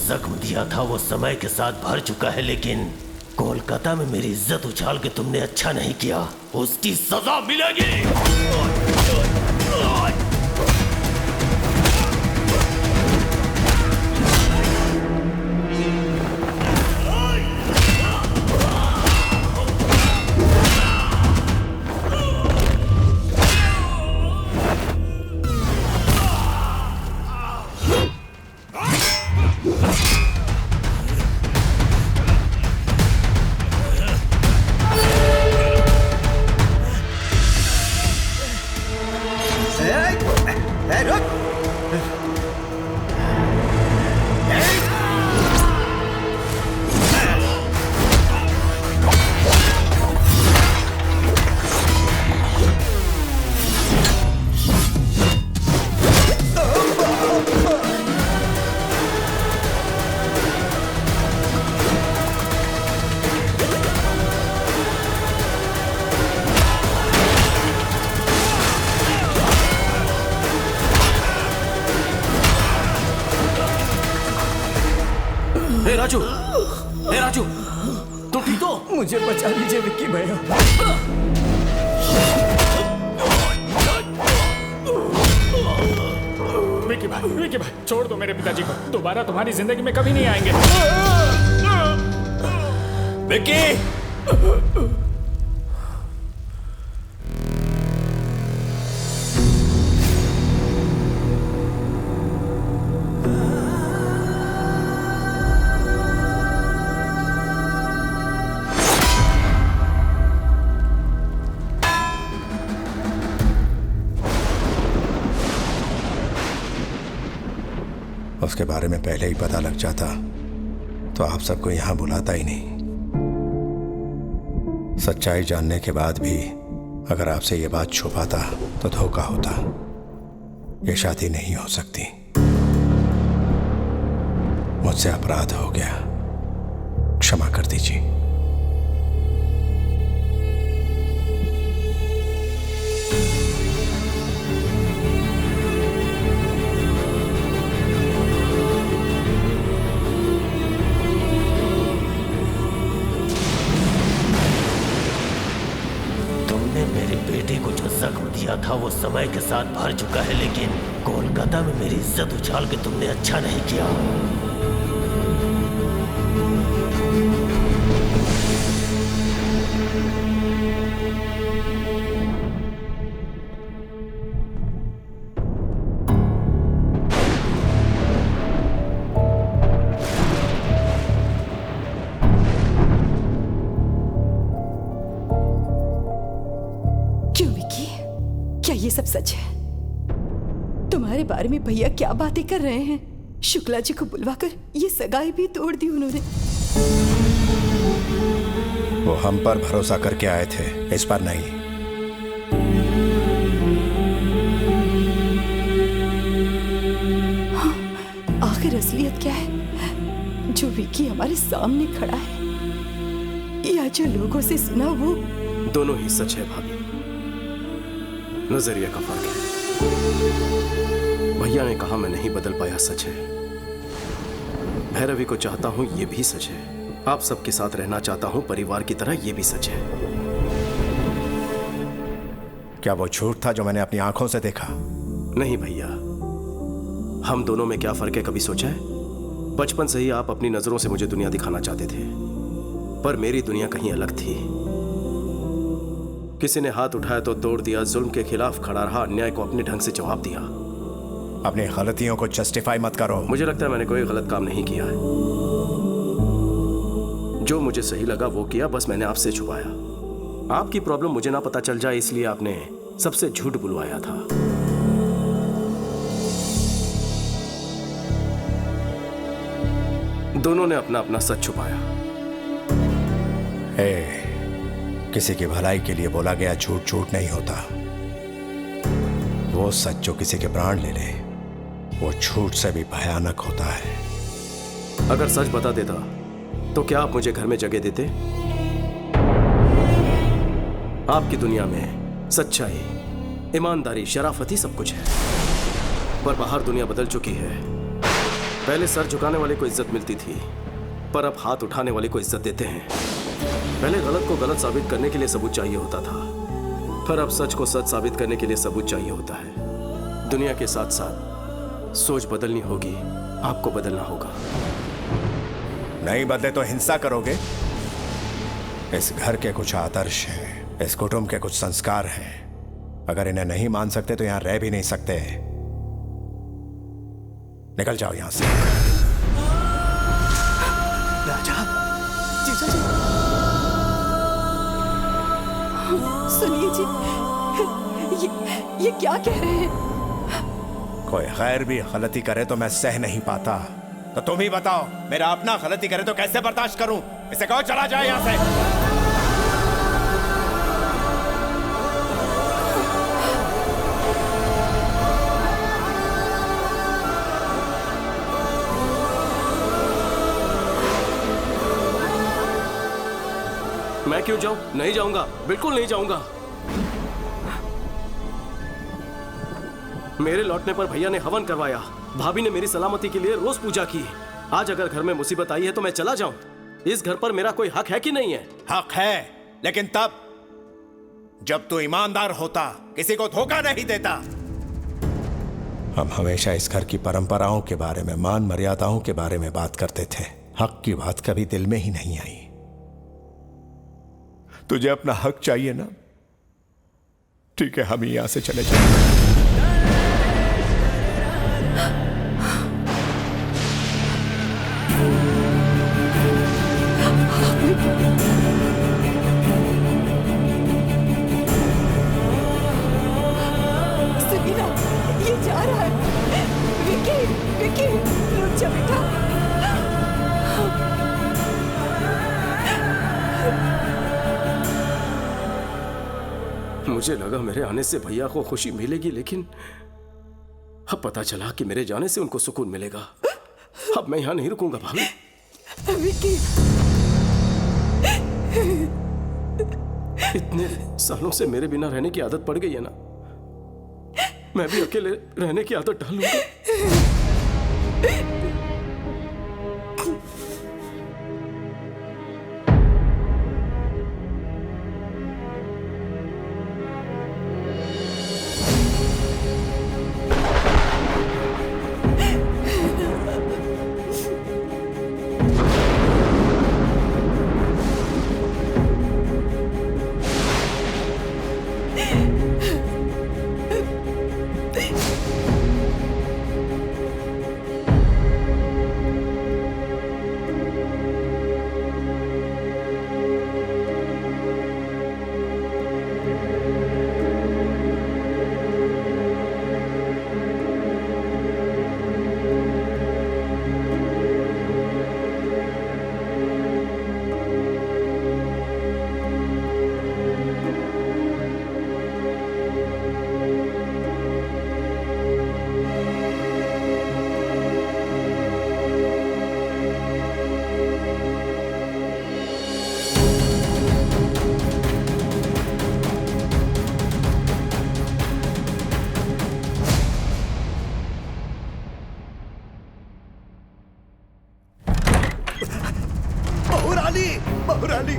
जख्म दिया था वो समय के साथ भर चुका है, लेकिन कोलकाता में मेरी इज्जत उछाल के तुमने अच्छा नहीं किया, उसकी सजा मिलेगी। राजू, तुम ठीक हो? मुझे बचा लीजिए विक्की भैया। विक्की भाई, छोड़ दो मेरे पिताजी को, दोबारा तुम्हारी जिंदगी में कभी नहीं आएंगे। विक्की! उसके बारे में पहले ही पता लग जाता तो आप सबको यहां बुलाता ही नहीं। सच्चाई जानने के बाद भी अगर आपसे ये बात छुपाता तो धोखा होता। ये शादी नहीं हो सकती। मुझसे अपराध हो गया, क्षमा कर दीजिए। वो समय के साथ भर चुका है, लेकिन कोलकाता में मेरी इज्जत उछाल के तुमने अच्छा नहीं किया। क्यों विकी? क्या ये सब सच है? तुम्हारे बारे में भैया क्या बातें कर रहे हैं? शुक्ला जी को बुलवाकर ये सगाई भी तोड़ दी उन्होंने। वो हम पर भरोसा करके आए थे, इस पर नहीं। हाँ, आखिर असलियत क्या है? जो विकी हमारे सामने खड़ा है या जो लोगों से सुना वो? दोनों ही सच है भाभी, नजरिया का फर्क है। भैया ने कहा मैं नहीं बदल पाया, सच है। भैरवी को चाहता हूं, ये भी सच है। आप सबके साथ रहना चाहता हूं परिवार की तरह, ये भी सच है। क्या वो झूठ था जो मैंने अपनी आंखों से देखा? नहीं भैया, हम दोनों में क्या फर्क है कभी सोचा है? बचपन से ही आप अपनी नजरों से मुझे दुनिया दिखाना चाहते थे, पर मेरी दुनिया कहीं अलग थी। किसी ने हाथ उठाया तो तोड़ दिया, जुल्म के खिलाफ खड़ा रहा, अन्याय को अपने ढंग से जवाब दिया। अपनी गलतियों को जस्टिफाई मत करो। मुझे लगता है मैंने कोई गलत काम नहीं किया है। जो मुझे सही लगा वो किया, बस मैंने आपसे छुपाया। आपकी प्रॉब्लम मुझे ना पता चल जाए, इसलिए आपने सबसे झूठ बुलवाया था। दोनों ने अपना अपना सच छुपाया। किसी की भलाई के लिए बोला गया झूठ झूठ नहीं होता। वो सच जो किसी के प्राण ले ले, वो झूठ से भी भयानक होता है। अगर सच बता देता तो क्या आप मुझे घर में जगह देते? आपकी दुनिया में सच्चाई, ईमानदारी, शराफत ही सब कुछ है, पर बाहर दुनिया बदल चुकी है। पहले सर झुकाने वाले को इज्जत मिलती थी, पर अब हाथ उठाने वाले को इज्जत देते हैं। पहले गलत को गलत साबित करने के लिए सबूत चाहिए होता था, पर अब सच को सच साबित करने के लिए सबूत चाहिए होता है। दुनिया के साथ साथ सोच बदलनी होगी, आपको बदलना होगा। नहीं बदले तो हिंसा करोगे? इस घर के कुछ आदर्श हैं, इस कुटुंब के कुछ संस्कार हैं। अगर इन्हें नहीं मान सकते तो यहां रह भी नहीं सकते। निकल जाओ यहां से। राजा, जीजा जी, सुनिए जी, ये क्या कह रहे हैं? कोई गैर भी गलती करे तो मैं सह नहीं पाता, तो तुम ही बताओ, मेरा अपना गलती करे तो कैसे बर्दाश्त करूं? इसे कहो चला जाए यहां से। मैं क्यों जाऊं? नहीं जाऊंगा, बिल्कुल नहीं जाऊंगा। मेरे लौटने पर भैया ने हवन करवाया, भाभी ने मेरी सलामती के लिए रोज पूजा की। आज अगर घर में मुसीबत आई है तो मैं चला जाऊं? इस घर पर मेरा कोई हक है कि नहीं है? हक है, लेकिन तब जब तू ईमानदार होता, किसी को धोखा नहीं देता। हम हमेशा इस घर की परंपराओं के बारे में, मान मर्यादाओं के बारे में बात करते थे। हक की बात कभी दिल में ही नहीं आई। तुझे अपना हक चाहिए ना? ठीक है, हम यहां से चले जाएंगे। सुनीला, ये जा रहा है। विकी, विकी, रुक जा बेटा। मुझे लगा मेरे आने से भैया को खुशी मिलेगी, लेकिन अब पता चला कि मेरे जाने से उनको सुकून मिलेगा। अब मैं यहां नहीं रुकूंगा भाभी। विकी, इतने सालों से मेरे बिना रहने की आदत पड़ गई है ना, मैं भी अकेले रहने की आदत डालूंगा। बहुरानी, बहुरानी,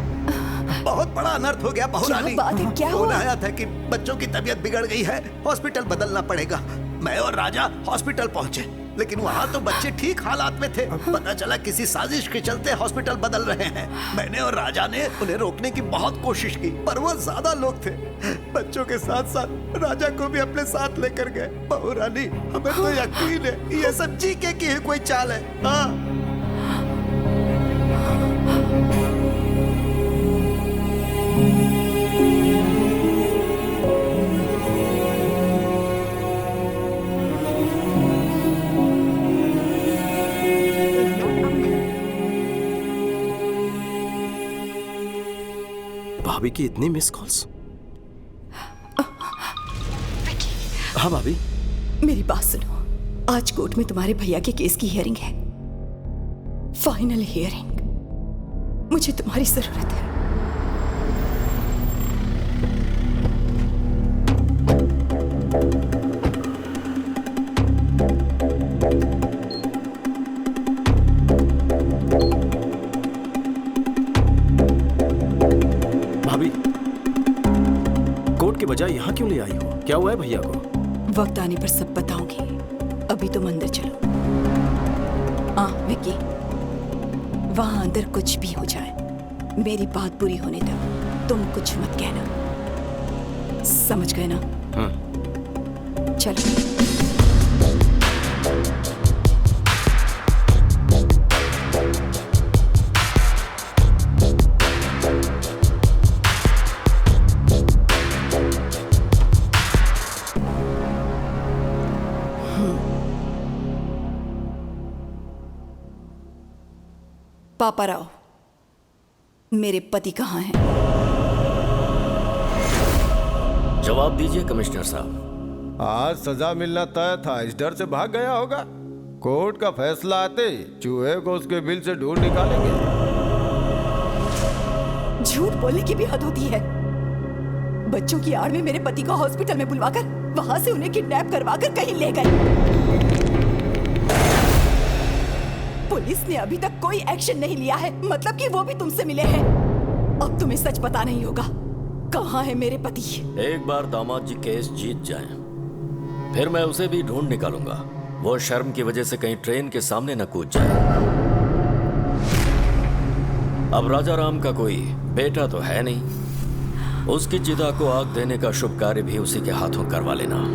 बहुत बड़ा अनर्थ हो गया बहुरानी। क्या बात है, क्या हुआ? फोन आया था कि बच्चों की तबीयत बिगड़ गई है, हॉस्पिटल बदलना पड़ेगा। मैं और राजा हॉस्पिटल पहुंचे, लेकिन वहाँ तो बच्चे ठीक हालात में थे। पता चला किसी साजिश के चलते हॉस्पिटल बदल रहे हैं। मैंने और राजा ने उन्हें रोकने की बहुत कोशिश की, पर वो ज्यादा लोग थे। बच्चों के साथ साथ राजा को भी अपने साथ लेकर गए। बहुरानी, हमें तो यकीन है ये सब जीके की ही कोई चाल है। हाँ। भाभी की इतनी मिस कॉल्स। हाँ भाभी, मेरी बात सुनो। आज कोर्ट में तुम्हारे भैया के केस की हियरिंग है, फाइनल हियरिंग। मुझे तुम्हारी जरूरत है। भाभी, कोर्ट के बजाय यहाँ क्यों ले आई हो? क्या हुआ है भैया को? वक्त आने पर सब बताऊंगी, अभी तुम अंदर चलो। विक्की, वहां अंदर कुछ भी हो जाए, मेरी बात पूरी होने दो। तुम कुछ मत कहना, समझ गए ना? चलो। पापा राव, मेरे पति कहाँ हैं? जवाब दीजिए कमिश्नर साहब। आज सजा मिलना तय था, इस डर से भाग गया होगा। कोर्ट का फैसला आते ही चूहे को उसके बिल से ढूंढ निकालेंगे। झूठ बोलने की भी हद होती है। बच्चों की आड़ में मेरे पति को हॉस्पिटल में बुलवाकर वहां से उन्हें किडनैप करवाकर कहीं ले गए। पुलिस ने अभी तक कोई एक्शन नहीं लिया है, मतलब कि वो भी तुमसे मिले हैं। अब तुम्हें सच पता नहीं होगा, कहाँ है मेरे पति? एक बार दामाद जी केस जीत जाएं, फिर मैं उसे भी ढूंढ निकालूंगा। वो शर्म की वजह से कहीं ट्रेन के सामने न कूद जाए। अब राजा राम का कोई बेटा तो है नहीं, उसकी चिता को आग देने का शुभ कार्य भी उसी के हाथों करवा लेना।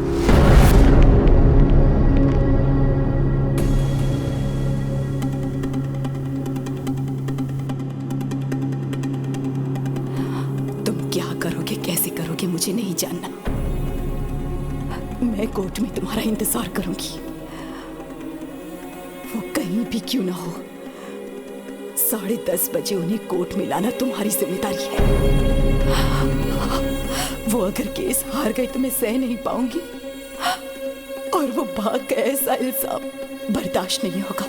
कैसे करोगे मुझे नहीं जानना। मैं कोर्ट में तुम्हारा इंतजार करूंगी, वो कहीं भी क्यों ना हो। 10:30 बजे उन्हें कोर्ट में लाना तुम्हारी जिम्मेदारी है। वो अगर केस हार गई तो मैं सह नहीं पाऊंगी, और वो भाग गए, ऐसा इल्जाम बर्दाश्त नहीं होगा।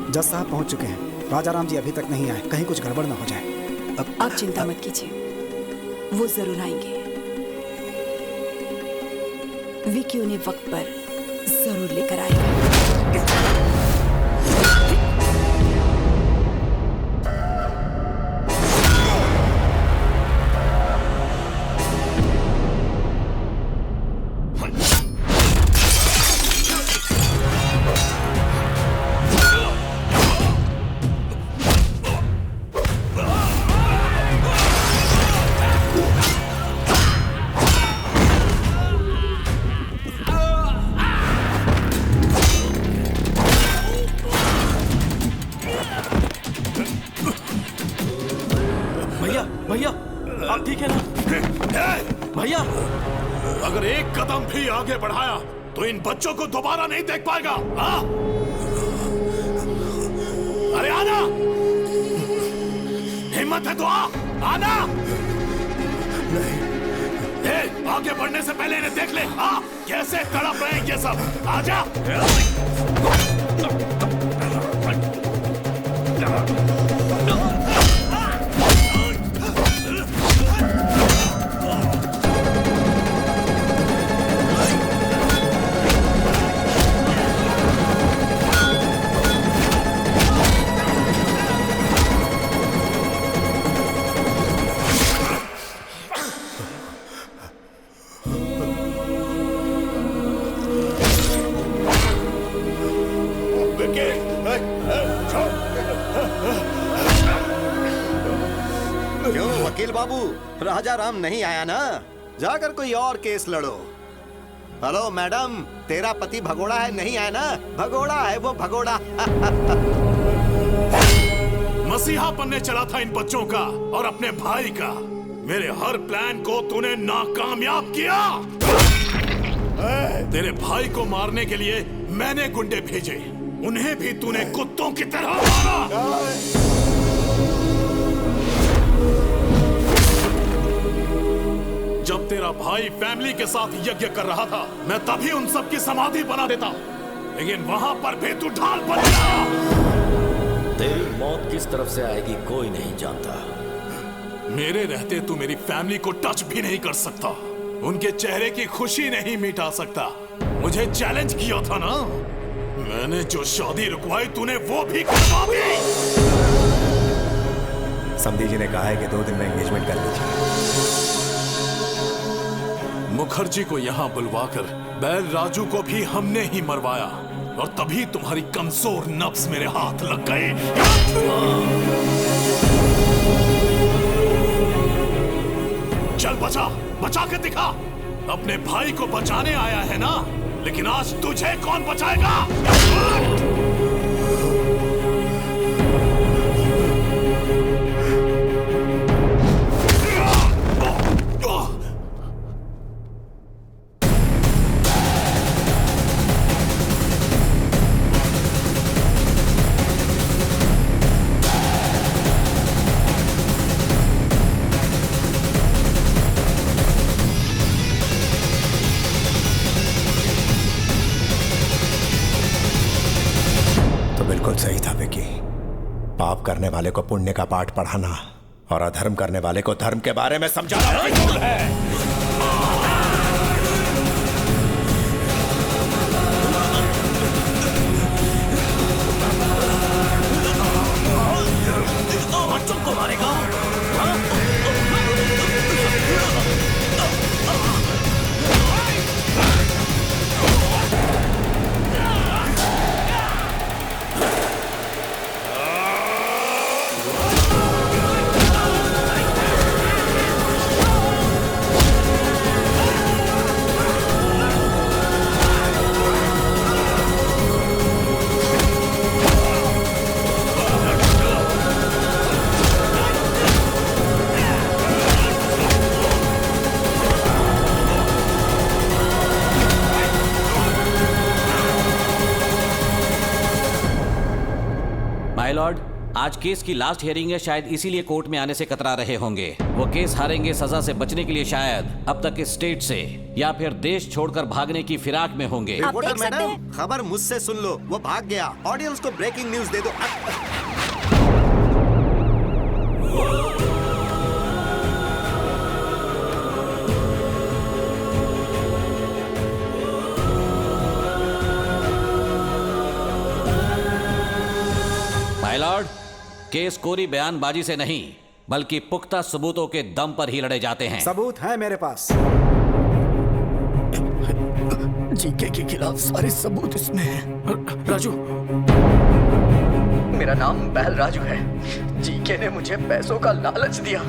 जज साहब पहुंच चुके हैं। राजा राम जी अभी तक नहीं आए, कहीं कुछ गड़बड़ ना हो जाए। आप चिंता मत कीजिए, वो जरूर आएंगे। विकी उन्हें वक्त पर जरूर लेकर आएगा। भैया, भैया, आप ठीक है ना? भैया अगर एक कदम भी आगे बढ़ाया तो इन बच्चों को दोबारा नहीं देख पाएगा। हाँ? अरे आना, हिम्मत है तो आना। आगे बढ़ने से पहले इन्हें देख ले। हाँ, कैसे तड़प रहे हैं ये सब। आजा। क्यों वकील बाबू, राजा राम नहीं आया ना? जाकर कोई और केस लड़ो। हेलो मैडम, तेरा पति भगोड़ा है नहीं आया ना? भगोड़ा है वो, भगोड़ा। मसीहा बनने चला था इन बच्चों का और अपने भाई का। मेरे हर प्लान को तूने नाकामयाब किया। तेरे भाई को मारने के लिए मैंने गुंडे भेजे, उन्हें भी तूने कुत्तों की तरह मारा। जब तेरा भाई फैमिली के साथ यज्ञ कर रहा था, मैं तभी उन सब की समाधि बना देता, लेकिन वहां पर भी तू ढाल बन गया। तेरी मौत किस तरफ से आएगी कोई नहीं जानता। मेरे रहते तू मेरी फैमिली को टच भी नहीं कर सकता, उनके चेहरे की खुशी नहीं मिटा सकता। मुझे चैलेंज किया था ना, मैंने जो शादी रुकवाई तूने वो भी करवा दी। समधी जी ने कहा है कि 2 दिन में एंगेजमेंट कर लीजिए। मुखर्जी को यहाँ बुलवाकर बैल राजू को भी हमने ही मरवाया, और तभी तुम्हारी कमजोर नफ्स मेरे हाथ लग गए। चल बचा के दिखा। अपने भाई को बचाने आया है ना, लेकिन आज तुझे कौन बचाएगा? सही था विकी। पाप करने वाले को पुण्य का पाठ पढ़ाना और अधर्म करने वाले को धर्म के बारे में समझाना फिजूल है। बच्चों को मारेगा। माय लॉर्ड, आज केस की लास्ट हियरिंग है, शायद इसीलिए कोर्ट में आने से कतरा रहे होंगे। वो केस हारेंगे सजा से बचने के लिए शायद अब तक इस स्टेट से या फिर देश छोड़कर भागने की फिराक में होंगे। रिपोर्टर मैडम, खबर मुझसे सुन लो, वो भाग गया। ऑडियंस को ब्रेकिंग न्यूज दे दो। माय लॉर्ड, केस कोरी बयानबाजी से नहीं बल्कि पुख्ता सबूतों के दम पर ही लड़े जाते हैं। सबूत है मेरे पास। जीके के खिलाफ सारे सबूत इसमें हैं। राजू, मेरा नाम बैल राजू है। जीके ने मुझे पैसों का लालच दिया।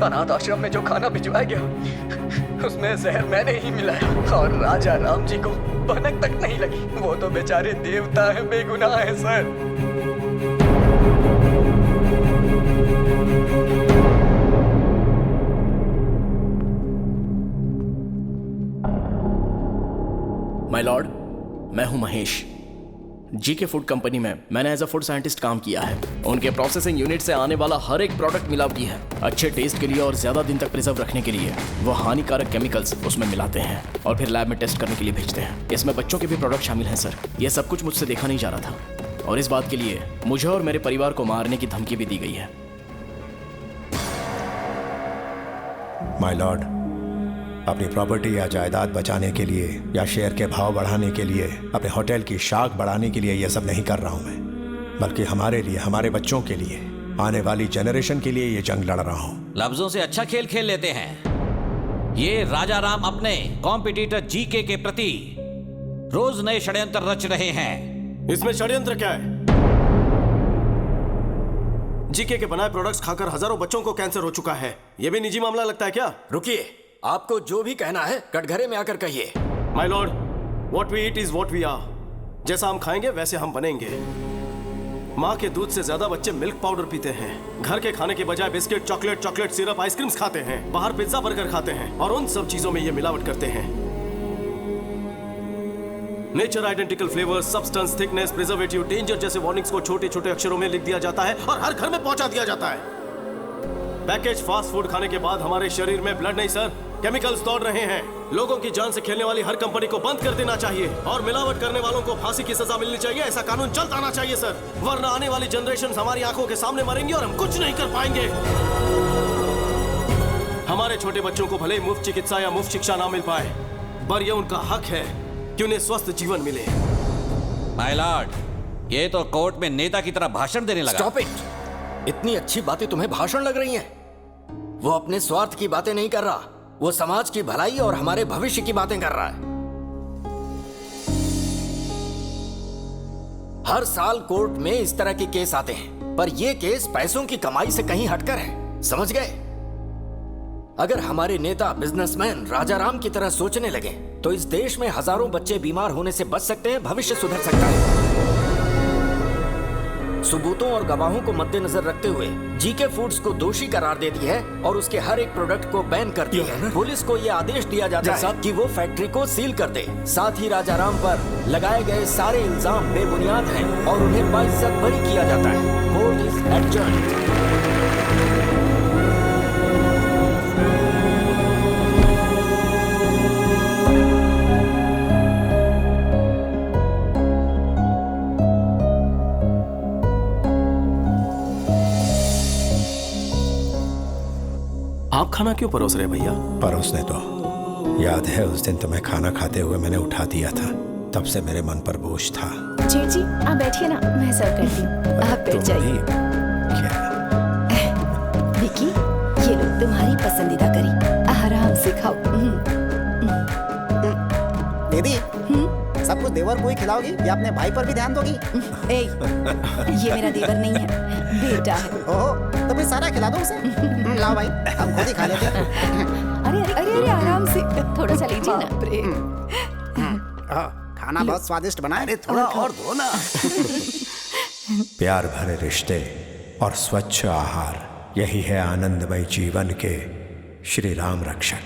अनाथ आश्रम में जो खाना भिजवाया गया उसमें जहर मैंने ही मिलाया, और राजा राम जी को भनक तक नहीं लगी। वो तो बेचारे देवता है, बेगुनाह है सर। माय लॉर्ड, मैं हूं महेश। जीके फूड कंपनी में मैंने एज अ फूड साइंटिस्ट काम किया है। उनके प्रोसेसिंग यूनिट से आने वाला हर एक प्रोडक्ट मिलावटी है। अच्छे टेस्ट के लिए और ज्यादा दिन तक प्रिजर्व रखने के लिए वो हानिकारक केमिकल्स उसमें मिलाते हैं और फिर लैब में टेस्ट करने के लिए भेजते हैं। इसमें बच्चों के भी प्रोडक्ट शामिल हैं सर। ये सब कुछ मुझसे देखा नहीं जा रहा था और इस बात के लिए मुझे और मेरे परिवार को मारने की धमकी भी दी गई है। माय लॉर्ड, अपनी प्रॉपर्टी या जायदाद बचाने के लिए या शेयर के भाव बढ़ाने के लिए, अपने होटल की शाख बढ़ाने के लिए यह सब नहीं कर रहा हूं मैं, बल्कि हमारे लिए, हमारे बच्चों के लिए, आने वाली जनरेशन के लिए ये जंग लड़ रहा हूं। लफ्जों से अच्छा खेल खेल लेते हैं। ये राजा राम अपने कॉम्पिटिटर जीके के प्रति रोज नए षड्यंत्र रच रहे हैं। इसमें षड्यंत्र क्या है? जीके के बनाए प्रोडक्ट्स खाकर हजारों बच्चों को कैंसर हो चुका है। यह भी निजी मामला लगता है क्या? रुकिए, आपको जो भी कहना है कटघरे में आकर कहिए। My lord, what we eat is what we are. जैसा हम खाएंगे वैसे हम बनेंगे। माँ के दूध से ज्यादा बच्चे मिल्क पाउडर पीते हैं। घर के खाने के बजाय बिस्किट, चॉकलेट सिरप, आइसक्रीम्स खाते हैं। बाहर पिज्जा बर्गर खाते हैं और उन सब चीजों में ये मिलावट करते हैं। Nature identical flavour, substance, thickness, preservative, danger जैसे वार्निंग्स को छोटे छोटे अक्षरों में लिख दिया जाता है और हर घर में पहुंचा दिया जाता है। पैकेज फास्ट फूड खाने के बाद हमारे शरीर में ब्लड नहीं सर, केमिकल्स दौड़ रहे हैं। लोगों की जान से खेलने वाली हर कंपनी को बंद कर देना चाहिए और मिलावट करने वालों को फांसी की सजा मिलनी चाहिए। ऐसा कानून चलता आना चाहिए सर, वरना आने वाली जनरेशन हमारी आंखों के सामने मरेंगी और हम कुछ नहीं कर पाएंगे। हमारे छोटे बच्चों को भले ही मुफ्त चिकित्सा या मुफ्त शिक्षा ना मिल पाए, पर यह उनका हक है कि उन्हें स्वस्थ जीवन मिले। माय लॉर्ड, ये तो कोर्ट में नेता की तरह भाषण देने लगा। Stop it. इतनी अच्छी बातें तुम्हें भाषण लग रही हैं? वो अपने स्वार्थ की बातें नहीं कर रहा, वो समाज की भलाई और हमारे भविष्य की बातें कर रहा है। हर साल कोर्ट में इस तरह के केस आते हैं, पर ये केस पैसों की कमाई से कहीं हटकर है, समझ गए? अगर हमारे नेता बिजनेसमैन राजा राम की तरह सोचने लगे तो इस देश में हजारों बच्चे बीमार होने से बच सकते हैं, भविष्य सुधर सकता है। सबूतों और गवाहों को मद्देनजर रखते हुए जीके फूड्स को दोषी करार देती है और उसके हर एक प्रोडक्ट को बैन करती है। पुलिस को यह आदेश दिया जाता है कि वो फैक्ट्री को सील कर दे। साथ ही राजा राम पर लगाए गए सारे इल्जाम बेबुनियाद हैं और उन्हें बाइज्जत बरी किया जाता है। Court is adjourned. आप खाना क्यों परोस रहे भैया? परोसने तो याद है उस दिन तुम्हें खाना खाते हुए मैंने उठा दिया था, तब से मेरे मन पर बोझ था। जेठ जी आप बैठिए ना, मैं सर्व करती हूँ। आप बैठ जाइए। विकी, ये लो तुम्हारी पसंदीदा करी, आराम से खाओ। दीदी, सब कुछ देवर को ही खिलाओगी या अपने भाई पर भी ध्यान दोगी? ये मेरा देवर नहीं है, बेटा है। ओह, तो फिर सारा खिला दो उसे। लाओ भाई, हम खुद ही खा लेते हैं। अरे अरे अरे अरे आराम से, थोड़ा सा लीजिए ना। खाना बहुत स्वादिष्ट बना है, थोड़ा और दो ना। प्यार भरे रिश्ते और स्वच्छ आहार, यही है आनंदमय जीवन के श्री राम रक्षक।